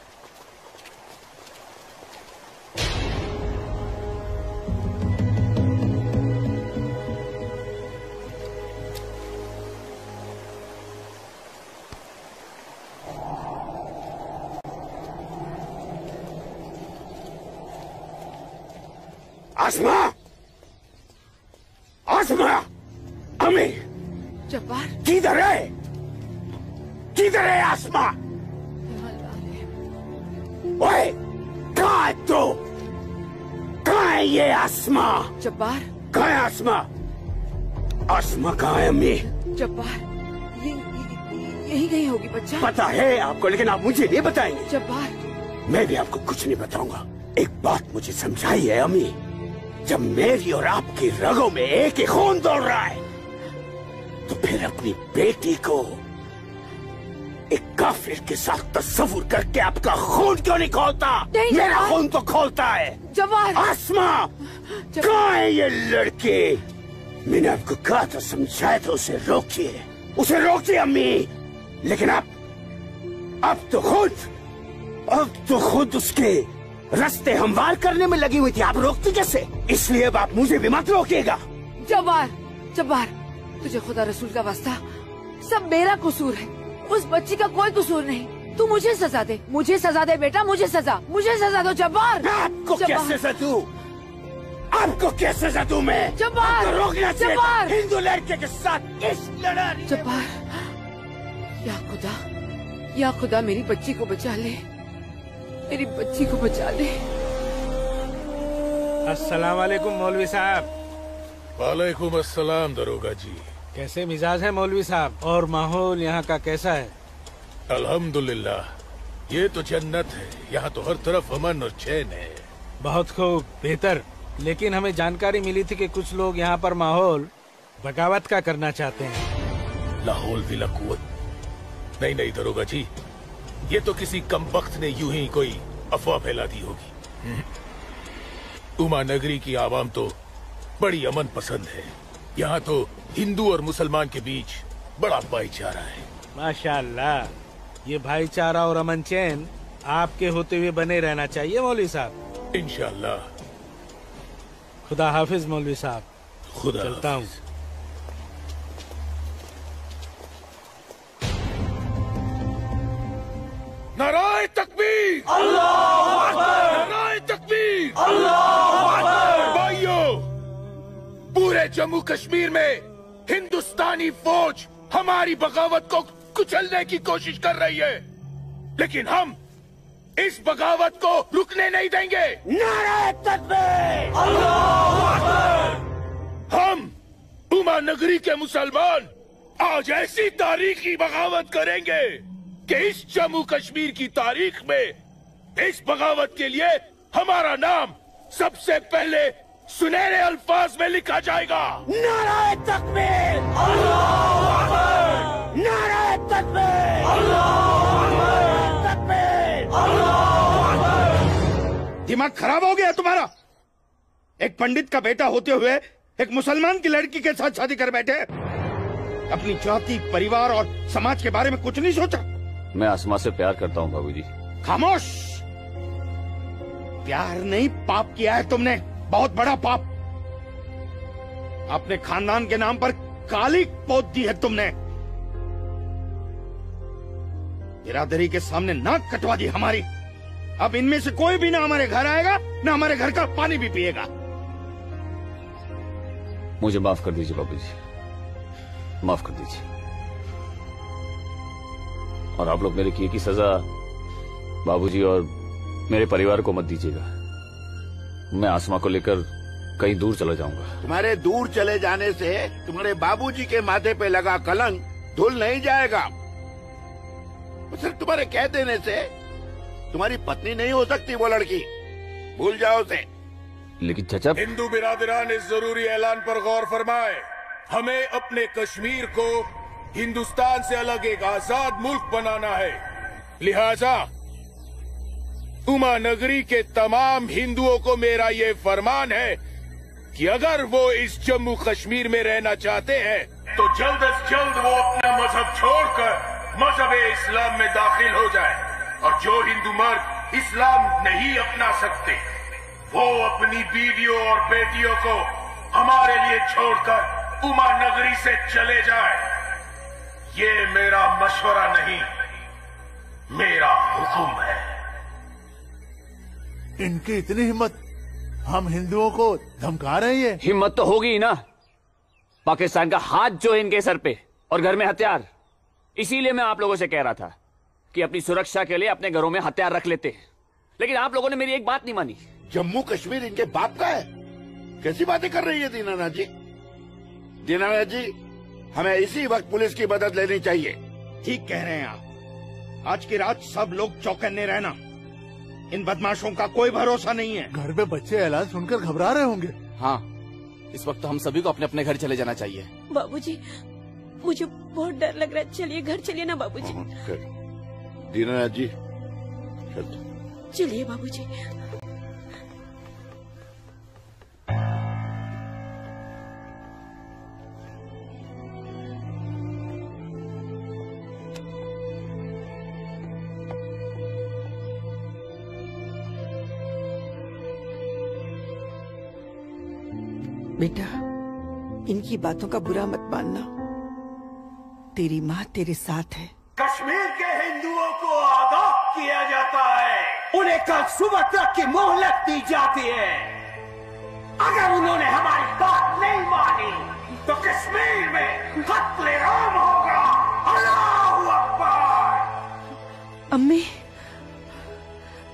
आसमा, आसमा, अम्मी, जब्बार, किधर है? किधर है आसमा? ओए, कहाँ है तू? कहाँ है ये आसमा? जब्बार, कहाँ है आसमा? आसमा कहाँ है अम्मी? जब्बार, यही कहीं होगी बच्चा। पता है आपको, लेकिन आप मुझे नहीं बताएंगे। जब्बार, मैं भी आपको कुछ नहीं बताऊंगा। एक बात मुझे समझाई है अम्मी, जब मेरी और आपकी रगों में एक ही खून दौड़ रहा है तो फिर अपनी बेटी को एक काफिर के साथ तस्वुर करके आपका खून क्यों नहीं खोलता? मेरा खून तो खोलता है। जब्बार, आसमा, कहाँ है ये लड़की? मैंने आपको कहा था, समझाया था, उसे रोकिए, उसे रोकिए अम्मी। लेकिन अब तो खुद उसके रास्ते हमवार करने में लगी हुई थी। आप रोकती कैसे? इसलिए अब आप मुझे भी मत रोकिएगा। जब्बार, जब्बार, तुझे खुदा रसूल का वास्ता, सब मेरा कसूर है, उस बच्ची का कोई कसूर नहीं। तू मुझे सजा दे, मुझे सजा दे बेटा, मुझे सजा दो जब्बार। आपको क्या सजा दूं? आपको क्या सजा दूं मैं? जब्बार, आपको रोकना चाहिए था जब्बार, हिंदू लड़के के साथ इस लड़ाई। जब्बार, या खुदा मेरी बच्ची को बचा ले, मेरी बच्ची को बचा ले। अस्सलाम वालेकुम मौलवी साहब। वालेकुम अस्सलाम दरोगा जी। कैसे मिजाज है मौलवी साहब? और माहौल यहाँ का कैसा है? अल्हम्दुलिल्लाह, ये तो जन्नत है। यहाँ तो हर तरफ अमन और चैन है। बहुत खूब, बेहतर। लेकिन हमें जानकारी मिली थी कि कुछ लोग यहाँ पर माहौल बगावत का करना चाहते हैं। लाहौल विला कुव्वत। नहीं दरोगा जी, ये तो किसी कमबख्त ने यूं ही कोई अफवाह फैला दी होगी। उमा नगरी की आवाम तो बड़ी अमन पसंद है। यहाँ तो हिंदू और मुसलमान के बीच बड़ा भाईचारा है। माशाअल्लाह, ये भाईचारा और अमन चैन आपके होते हुए बने रहना चाहिए मौलवी साहब। इंशाअल्लाह। खुदा हाफिज मौलवी साहब। खुदा चलता हूँ। नाराए तकबीर, अल्लाहू अकबर, नाराए तकबीर, अल्लाहू अकबर। भाइयों, पूरे जम्मू कश्मीर में हिंदुस्तानी फौज हमारी बगावत को कुचलने की कोशिश कर रही है, लेकिन हम इस बगावत को रुकने नहीं देंगे। नाराए तकबीर, अल्लाहू अकबर। हम उमा नगरी के मुसलमान आज ऐसी तारीखी बगावत करेंगे कि इस जम्मू कश्मीर की तारीख में इस बगावत के लिए हमारा नाम सबसे पहले सुनहरे अल्फाज में लिखा जाएगा। नाराए तकबीर, अल्लाहू अकबर, नाराए तकबीर, अल्लाहू अकबर, तकबीर, अल्लाहू अकबर। दिमाग खराब हो गया तुम्हारा? एक पंडित का बेटा होते हुए एक मुसलमान की लड़की के साथ शादी कर बैठे। अपनी जाति, परिवार और समाज के बारे में कुछ नहीं सोचा? मैं आसमा से प्यार करता हूँ बाबूजी। खामोश। प्यार नहीं, पाप किया है तुमने, बहुत बड़ा पाप। अपने खानदान के नाम पर काली पोत दी है तुमने। बिरादरी के सामने नाक कटवा दी हमारी। अब इनमें से कोई भी ना हमारे घर आएगा, ना हमारे घर का पानी भी पिएगा। मुझे माफ कर दीजिए बाबूजी, माफ कर दीजिए। और आप लोग मेरे किए की सजा बाबूजी और मेरे परिवार को मत दीजिएगा। मैं आसमा को लेकर कहीं दूर चला जाऊंगा। तुम्हारे दूर चले जाने से तुम्हारे बाबूजी के माथे पे लगा कलंक धुल नहीं जाएगा। सिर्फ तुम्हारे कह देने से तुम्हारी पत्नी नहीं हो सकती वो लड़की, भूल जाओ उसे। लेकिन चाचा, हिंदू बिरादरान इस जरूरी ऐलान पर गौर फरमाए। हमें अपने कश्मीर को हिंदुस्तान से अलग एक आजाद मुल्क बनाना है। लिहाजा उमा नगरी के तमाम हिंदुओं को मेरा ये फरमान है कि अगर वो इस जम्मू कश्मीर में रहना चाहते हैं तो जल्द से जल्द वो अपना मजहब छोड़कर मजहब इस्लाम में दाखिल हो जाए, और जो हिंदू मर्द इस्लाम नहीं अपना सकते वो अपनी बीवियों और बेटियों को हमारे लिए छोड़कर उमा नगरी से चले जाए। ये मेरा मशवरा नहीं, मेरा हुक्म है। इनकी इतनी हिम्मत, हम हिंदुओं को धमका रहे हैं। हिम्मत तो होगी ही ना। पाकिस्तान का हाथ जो है इनके सर पे और घर में हथियार। इसीलिए मैं आप लोगों से कह रहा था कि अपनी सुरक्षा के लिए अपने घरों में हथियार रख लेते हैं, लेकिन आप लोगों ने मेरी एक बात नहीं मानी। जम्मू कश्मीर इनके बाप का है? कैसी बातें कर रही है दीनानाथ जी? दीनानाथ जी, हमें इसी वक्त पुलिस की मदद लेनी चाहिए। ठीक कह रहे हैं आप। आज की रात सब लोग चौकन्ने रहना, इन बदमाशों का कोई भरोसा नहीं है। घर में बच्चे ऐलान सुनकर घबरा रहे होंगे। हाँ, इस वक्त हम सभी को अपने अपने घर चले जाना चाहिए। बाबूजी, मुझे बहुत डर लग रहा है। चलिए घर चलिए ना बाबूजी। दीनानाथ जी, चलिए बाबूजी। बेटा, इनकी बातों का बुरा मत मानना। तेरी माँ तेरे साथ है। कश्मीर के हिंदुओं को आगाह किया जाता है, उन्हें कल सुबह तक की मोहलत दी जाती है। अगर उन्होंने हमारी बात नहीं मानी तो कश्मीर में कत्लेआम होगा। अल्लाहू अकबर। अम्मी,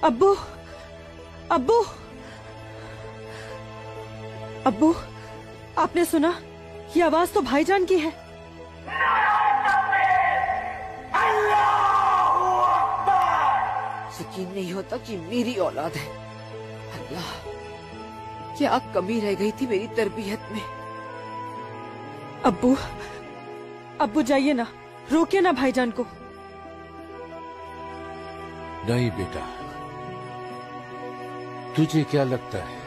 अब्बू, अब्बू, अब्बू, आपने सुना? ये आवाज तो भाईजान की है। यकीन नहीं होता कि मेरी औलाद है। अल्लाह, क्या कमी रह गई थी मेरी तरबियत में। अब्बू, अब्बू जाइए ना, रोकिए ना भाईजान को। नहीं बेटा, तुझे क्या लगता है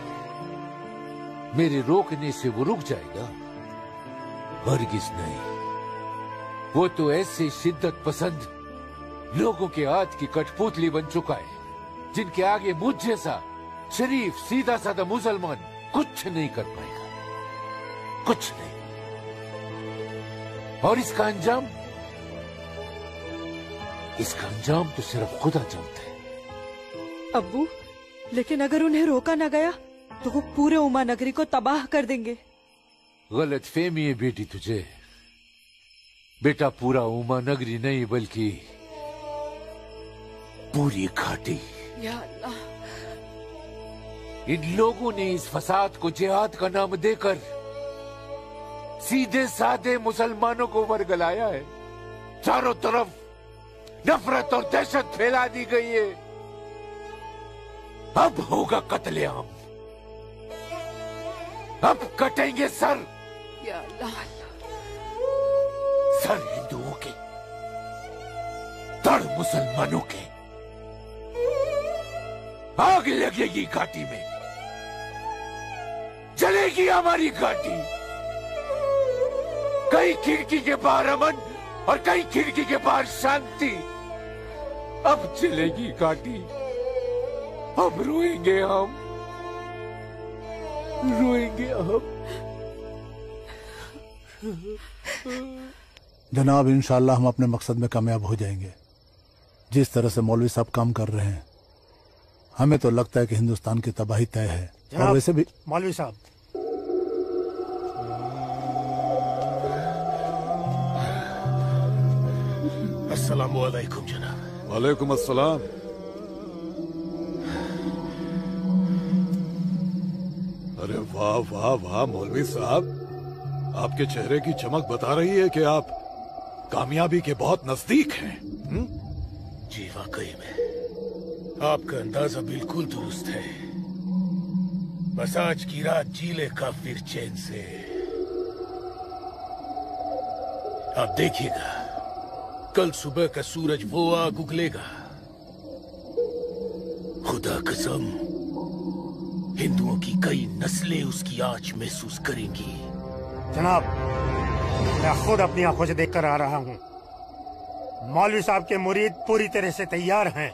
मेरे रोकने से वो रुक जाएगा? हरगिज नहीं। वो तो ऐसे शिद्दत पसंद लोगों के हाथ की कठपुतली बन चुका है जिनके आगे मुझ जैसा शरीफ सीधा साधा मुसलमान कुछ नहीं कर पाएगा, कुछ नहीं। और इसका अंजाम तो सिर्फ खुदा जानता है। अब्बू, लेकिन अगर उन्हें रोका न गया तो वो पूरे उमा नगरी को तबाह कर देंगे। गलत फहमी है बेटी तुझे। बेटा, पूरा उमा नगरी नहीं बल्कि पूरी घाटी। या अल्लाह, इन लोगों ने इस फसाद को जिहाद का नाम देकर सीधे साधे मुसलमानों को वर्गलाया है। चारों तरफ नफरत और दहशत फैला दी गई है। अब होगा कत्लेआम, अब कटेंगे सर। या अल्लाह, सर हिंदुओं के, धड़ मुसलमानों के। आग लगेगी घाटी में, जलेगी हमारी घाटी। कई खिड़की के बाहर अमन और कई खिड़की के बाहर शांति। अब जलेगी घाटी, अब रोएंगे हम, रोएंगे हम। जनाब, इंशाल्लाह हम अपने मकसद में कामयाब हो जाएंगे। जिस तरह से मौलवी साहब काम कर रहे हैं, हमें तो लगता है कि हिंदुस्तान की तबाही तय है। और वैसे भी मौलवी साहब, अस्सलामु अलैकुम जनाब। वालेकुम अस्सलाम। अरे वाह वाह वाह मौलवी साहब, आपके चेहरे की चमक बता रही है कि आप कामयाबी के बहुत नजदीक हैं। जी वाकई में आपका अंदाजा बिल्कुल दुरुस्त है। बस आज की रात जी ले काफिर चैन से। आप देखिएगा, कल सुबह का सूरज वो आग उगलेगा। खुदा कसम, हिंदुओं की कई नस्लें उसकी आंच महसूस करेंगी। जनाब, मैं खुद अपनी आंखों से देखकर आ रहा हूँ। मौलवी साहब के मुरीद पूरी तरह से तैयार हैं।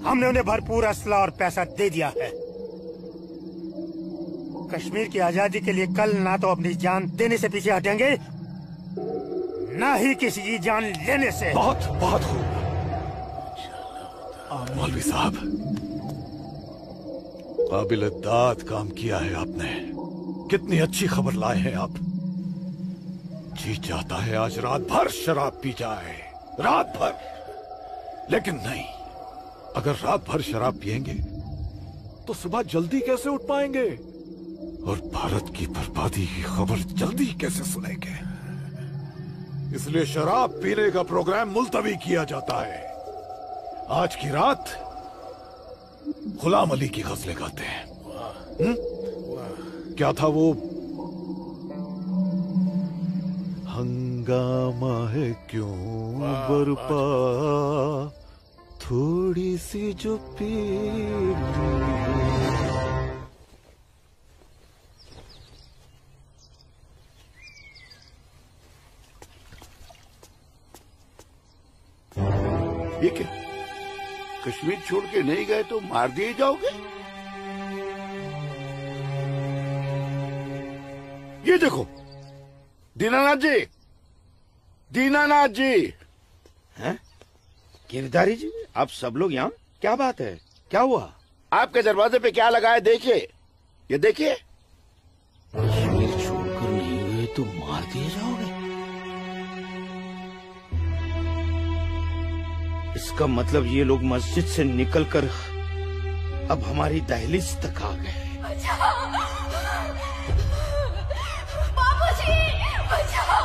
हमने उन्हें भरपूर असला और पैसा दे दिया है। कश्मीर की आजादी के लिए कल ना तो अपनी जान देने से पीछे हटेंगे, ना ही किसी की जान लेने से। बहुत बहुत खूब मौलवी साहब, काबिल दाद काम किया है आपने। कितनी अच्छी खबर लाए हैं आप। जी चाहता है आज रात भर शराब पी जाए, रात भर। लेकिन नहीं, अगर रात भर शराब पिएंगे तो सुबह जल्दी कैसे उठ पाएंगे और भारत की बर्बादी की खबर जल्दी कैसे सुनेंगे। इसलिए शराब पीने का प्रोग्राम मुलतवी किया जाता है। आज की रात गुलाम अली की गजलें गाते हैं। क्या था वो? हंगामा है क्यों बरपा, थोड़ी सी जो पीर। ये क्या? कश्मीर छोड़ के नहीं गए तो मार दिए जाओगे? ये देखो, दीनानाथ जी, दीनानाथ जी। हैं? गिरधारी जी, आप सब लोग यहाँ? क्या बात है, क्या हुआ? आपके दरवाजे पे क्या लगा है देखिए, ये देखिए। कश्मीर छोड़कर नहीं गए तो मार दिए जाओगे? इसका मतलब ये लोग मस्जिद से निकलकर अब हमारी दहलीज तक आ गए। बाबूजी, बचाओ!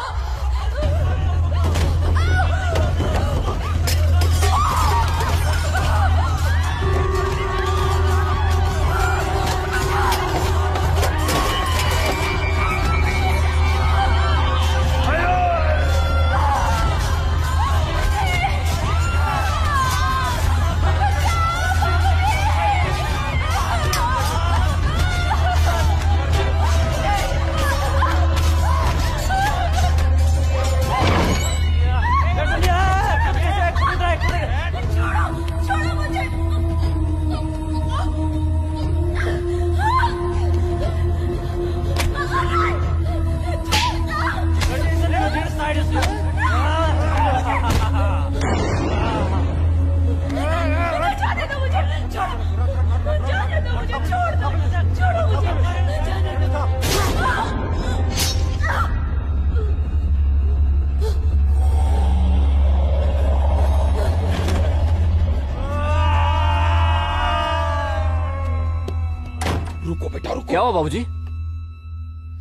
क्या हुआ बाबूजी?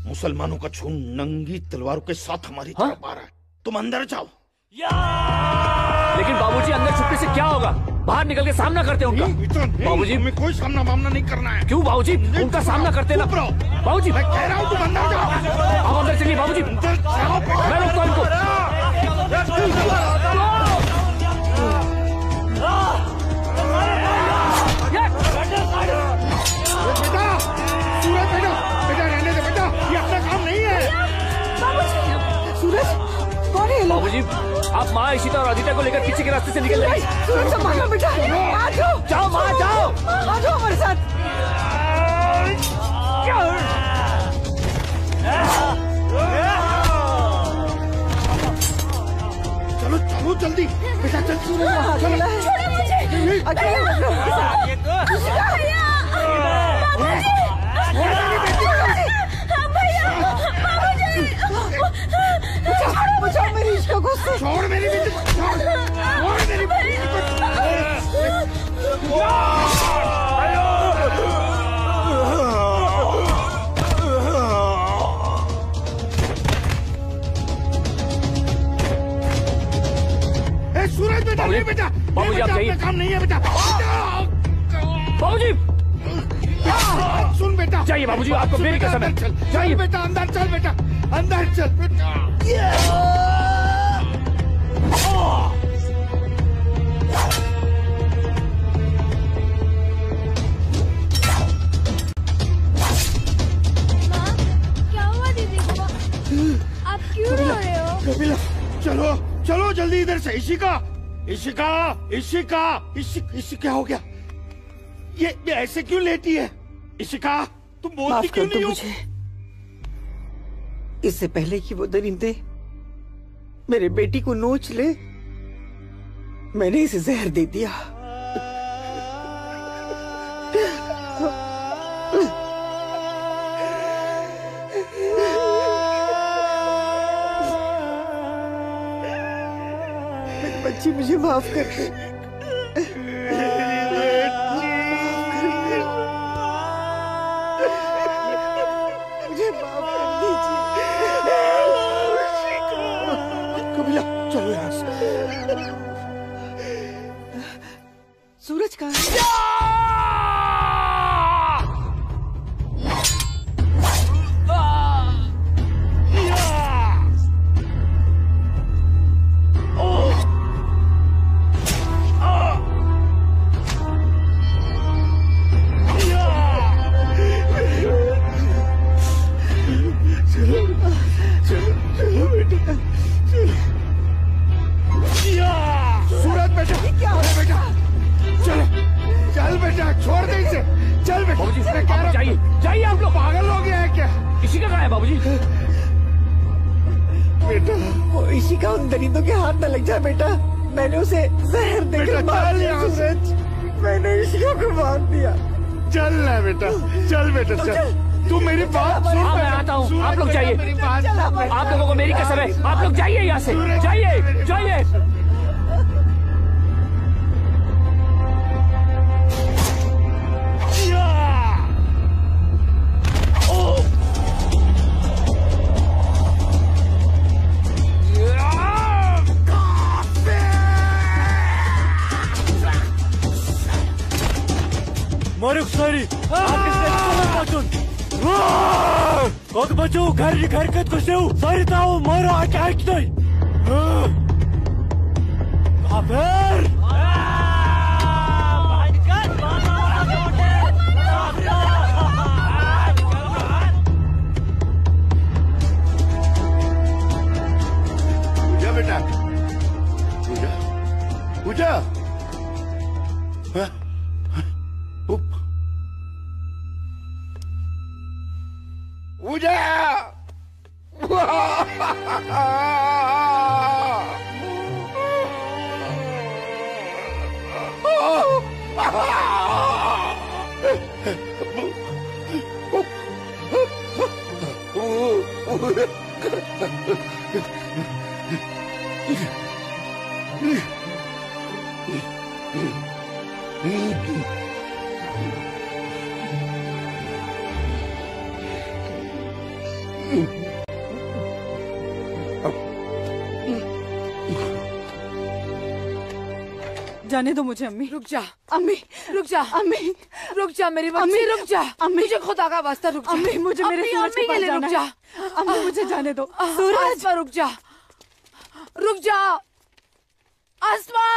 मुसलमानों का खून नंगी तलवारों के साथ हमारी तरफ आ रहा है। तुम अंदर जाओ। लेकिन बाबूजी, अंदर छुपने से क्या होगा? बाहर निकल के सामना करते हैं उनका। बाबूजी, हमें कोई सामना मामला नहीं करना है। क्यों बाबूजी? उनका सामना करते ना। बाबूजी, मैं कह रहा हूँ तुम अंदर जाओ। आप अंदर चलिए बाबूजी। मैं रोकता हूँ इनको। बेटा रहने दे बेटा, ये अपना काम नहीं है। सूरज, कौन है ये लोग? बाबूजी, आप माँ इशिता और आदित्य को लेकर पीछे के रास्ते से निकल जाइए। सूरज, संभालो बेटा, आ जाओ। जाओ माँ, जाओ। आ जाओ हमारे साथ। चलो चलो जल्दी, बेटा चल। अकेला है, अकेला बचाओ मेरी इश्क को। छोड़ मेरी बेटी को, छोड़ मेरी बेटी को। सूरज बेटा, नहीं बेटा, बाबूजी आप जाइए। काम नहीं है बेटा। बाबूजी सुन बेटा, जाइए बाबूजी, आपको मेरी कसम है। जाइए बेटा, अंदर चल बेटा, अंदर चल बेटा। क्या हुआ दीदी को? आप क्यों रो रहे हो? कपिला, चलो चलो जल्दी इधर से। इशिका इशिका इशिका क्या हो गया? ये ऐसे क्यों लेटी है? इशिका तुम बोलती माफ क्यों कर दो नहीं हो? मुझे। इससे पहले कि वो दरिंदे मेरे बेटी को नोच ले, मैंने इसे जहर दे दिया। मेरी बच्ची, मुझे माफ कर दे। मुझे माफ कर दीजिए। कपिला चलो यहाँ से। सूरज कहाँ है? सूरज बेटा, क्या हो बेटा? चलो चल बेटा, छोड़ दे इसे। चल बेटा। बाबूजी जाइए, जाइए आप लोग। पागल हो गया है क्या? इसी का कहाँ है बाबूजी? बेटा, वो इसी का उन दरिंदों के हाथ न लग जाए बेटा। मैंने उसे जहर देकर मार दिया। सूरज, मैंने इशिका को मार दिया। चल ना बेटा, चल बेटा चल। तू मेरी बात सुन। हाँ मैं आता हूँ, आप लोग जाइए। आप लोगों को मेरी कसम है, आप लोग जाइए यहाँ से। जाइए जाइए। Moruk sorry, Kok baju घर harakat ko seu, sorry tahu mara attack नहीं। Kafir! पूजा बेटा, पूजा पूजा। हाँ? पूजा जाने दो मुझे अम्मी। रुक जा अम्मी, रुक जा अम्मी, रुक जा मेरी बच्ची, रुक जा अम्मी, मुझे खुदा का वास्ता रुक जा अम्मी, मुझे मेरे सूरज के पास रुक जा। अम्मी मुझे जाने दो। सूरज पर रुक जा, रुक जा आसमा।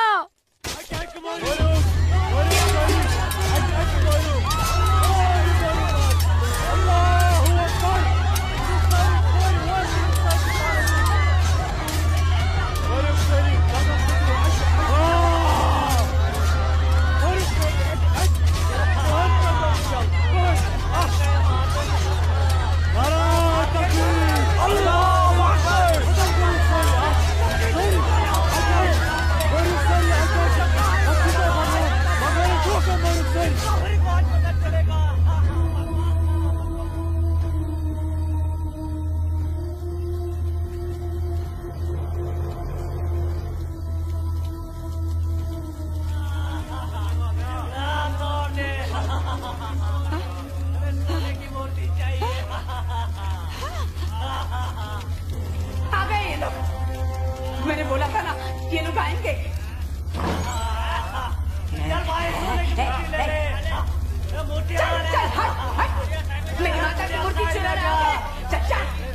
मैंने बोला था ना ये लोग आएंगे।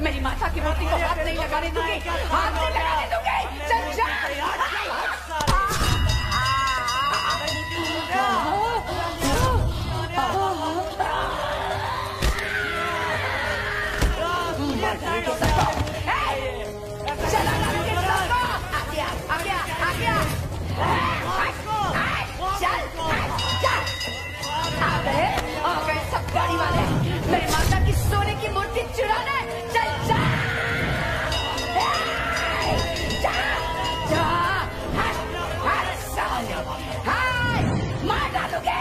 मेरी माता की मूर्ति को हाथ नहीं लगाने दूंगी, हाथ नहीं लगाने दूंगी। चल जा। चला आ गया, आ गया, आ गया। चल, चल। आ गए सब गाड़ी वाले, मेरी माता की सोने की मूर्ति चुराने। चल जा, जा, जा। मार डालोगे।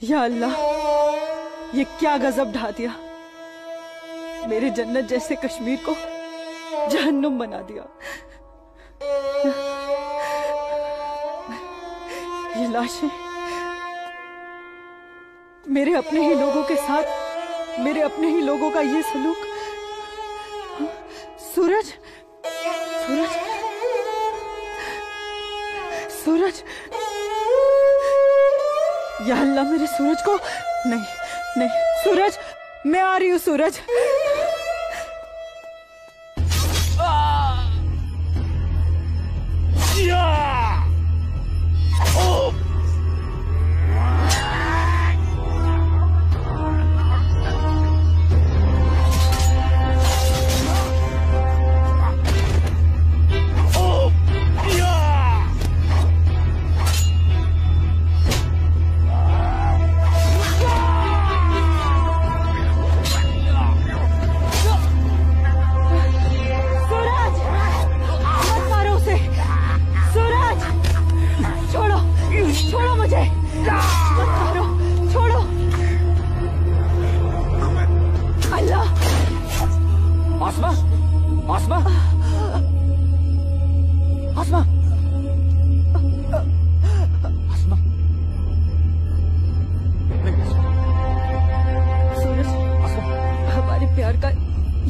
या अल्लाह, ये क्या गजब ढा दिया। मेरे जन्नत जैसे कश्मीर को जहन्नुम बना दिया। ये लाशें मेरे अपने ही लोगों के साथ, मेरे अपने ही लोगों का ये सलूक। सूरज, सूरज, सूरज, या अल्लाह, मेरे सूरज को नहीं, नहीं, सूरज, मैं आ रही हूँ सूरज।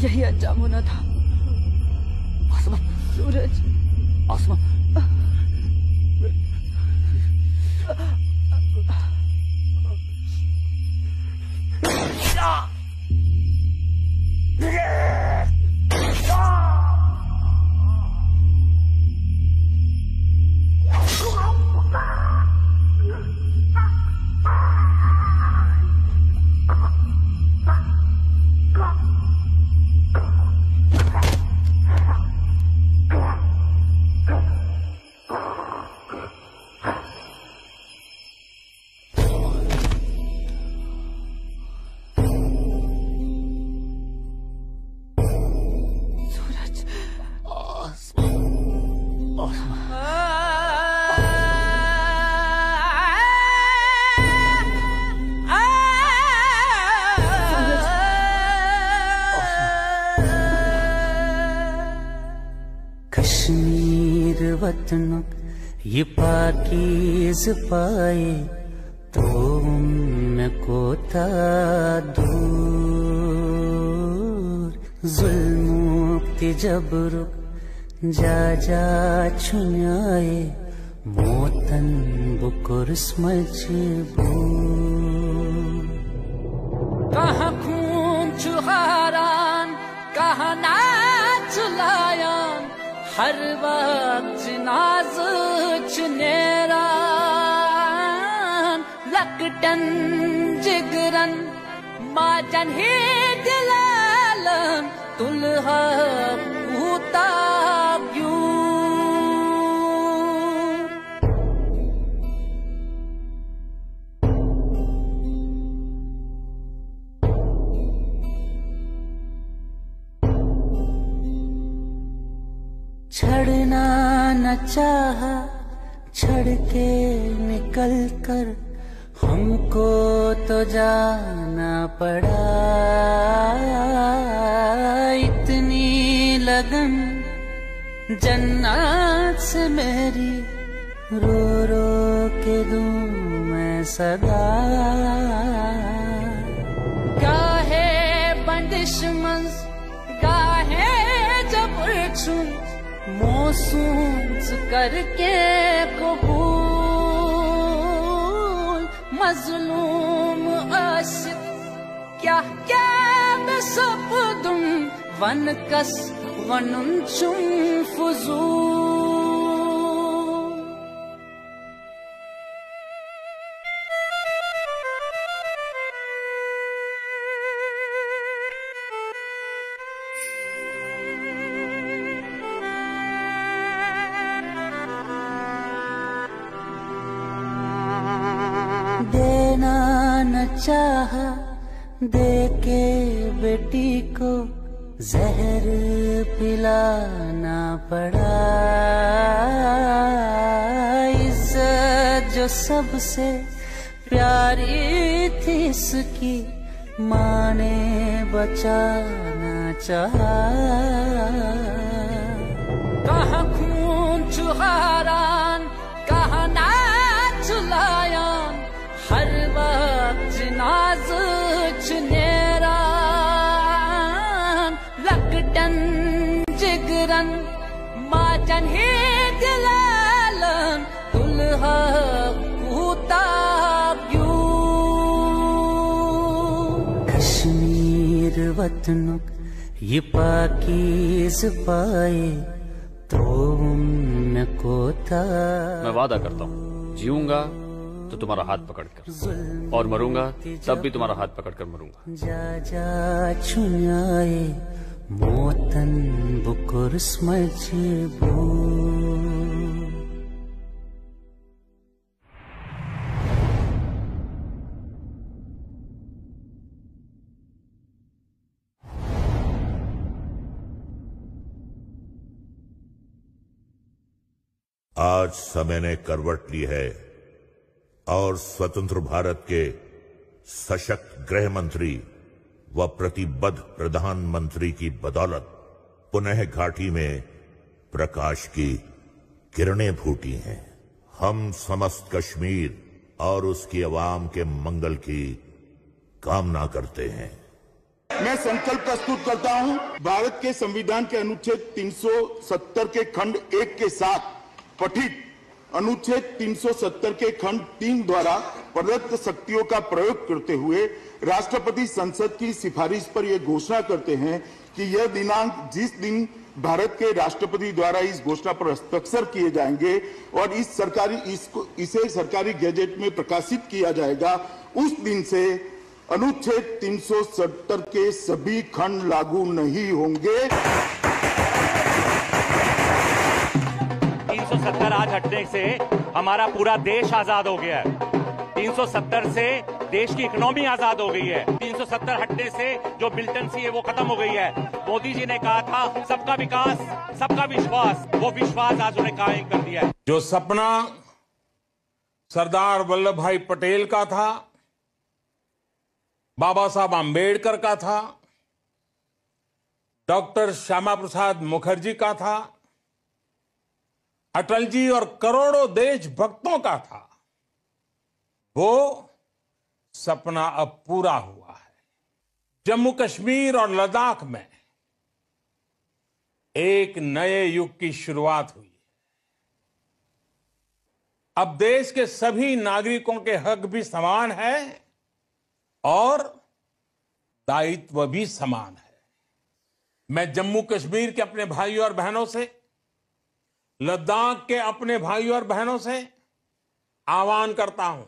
यही अंजाम होना था। सूरज, वतन ये पाकीज़ पाए तो उनको था दूर जुल्म जबर जा जा छुनाए मोतन बुकुर्स मजबूर कहाँ खून चुहारान कहाँ नाच लायान हर वक्त नाज चुनेरान लकटन जिगरन माजन ही दिलालन तुलहा पूता छड़ना न चाहा, छड़ के निकल कर हमको तो जाना पड़ा। इतनी लगन जन्नत से मेरी, रो रो के दूं मैं सदा। गाहे बंदिश मंज गाहे जबर छुन, मौसूम करके कबूल। मजलूम आशिक क्या क्या मैं सब दुम, वन कस वनुन चुम फुजूल। देना न चाहा, दे के बेटी को जहर पिलाना पड़ा। इज्जत जो सबसे प्यारी थी इसकी, माँ ने बचाना चाहा। कहाँ खून चुहारान, कहाँ नाच लायान, हर वक्त नाज चुनेरान। लकटन जिगरन माचन ही दिलालन, दुल्हा कूताब्यू। कश्मीर वतनुक ये पाकीज़ पाए, तो उनको था। मैं वादा करता हूँ, जीऊंगा तो तुम्हारा हाथ पकड़कर, और मरूंगा तब भी तुम्हारा हाथ पकड़कर मरूंगा। जा जा छुन्याए मोतन बुकुर स्मजबू। आज समय ने करवट ली है और स्वतंत्र भारत के सशक्त गृह मंत्री व प्रतिबद्ध प्रधानमंत्री की बदौलत पुनः घाटी में प्रकाश की किरणें फूटी हैं। हम समस्त कश्मीर और उसकी आवाम के मंगल की कामना करते हैं। मैं संकल्प प्रस्तुत करता हूं, भारत के संविधान के अनुच्छेद 370 के खंड 1 के साथ पठित अनुच्छेद 370 के खंड 3 द्वारा प्रदत्त शक्तियों का प्रयोग करते हुए राष्ट्रपति संसद की सिफारिश पर यह घोषणा करते हैं कि यह दिनांक जिस दिन भारत के राष्ट्रपति द्वारा इस घोषणा पर हस्ताक्षर किए जाएंगे और इसे सरकारी गैजेट में प्रकाशित किया जाएगा, उस दिन से अनुच्छेद 370 के सभी खंड लागू नहीं होंगे। 370 आज हटने से हमारा पूरा देश आजाद हो गया है। 370 से देश की इकोनॉमी आजाद हो गई है। 370 हटने से जो मिलिटेंसी है वो खत्म हो गई है। मोदी जी ने कहा था सबका विकास सबका विश्वास, वो विश्वास आज उन्हें कायम कर दिया है। जो सपना सरदार वल्लभ भाई पटेल का था, बाबा साहब आम्बेडकर का था, डॉक्टर श्यामा प्रसाद मुखर्जी का था, अटल जी और करोड़ों देशभक्तों का था, वो सपना अब पूरा हुआ है। जम्मू कश्मीर और लद्दाख में एक नए युग की शुरुआत हुई। अब देश के सभी नागरिकों के हक भी समान है और दायित्व भी समान है। मैं जम्मू कश्मीर के अपने भाइयों और बहनों से, लद्दाख के अपने भाइयों और बहनों से आह्वान करता हूं,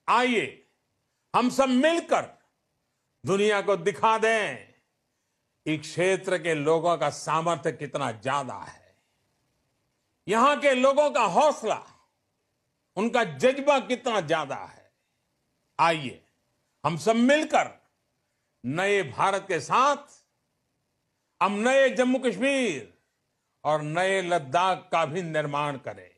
आइए हम सब मिलकर दुनिया को दिखा दें इस क्षेत्र के लोगों का सामर्थ्य कितना ज्यादा है। यहां के लोगों का हौसला, उनका जज्बा कितना ज्यादा है। आइए हम सब मिलकर नए भारत के साथ हम नए जम्मू कश्मीर और नए लद्दाख का भी निर्माण करे।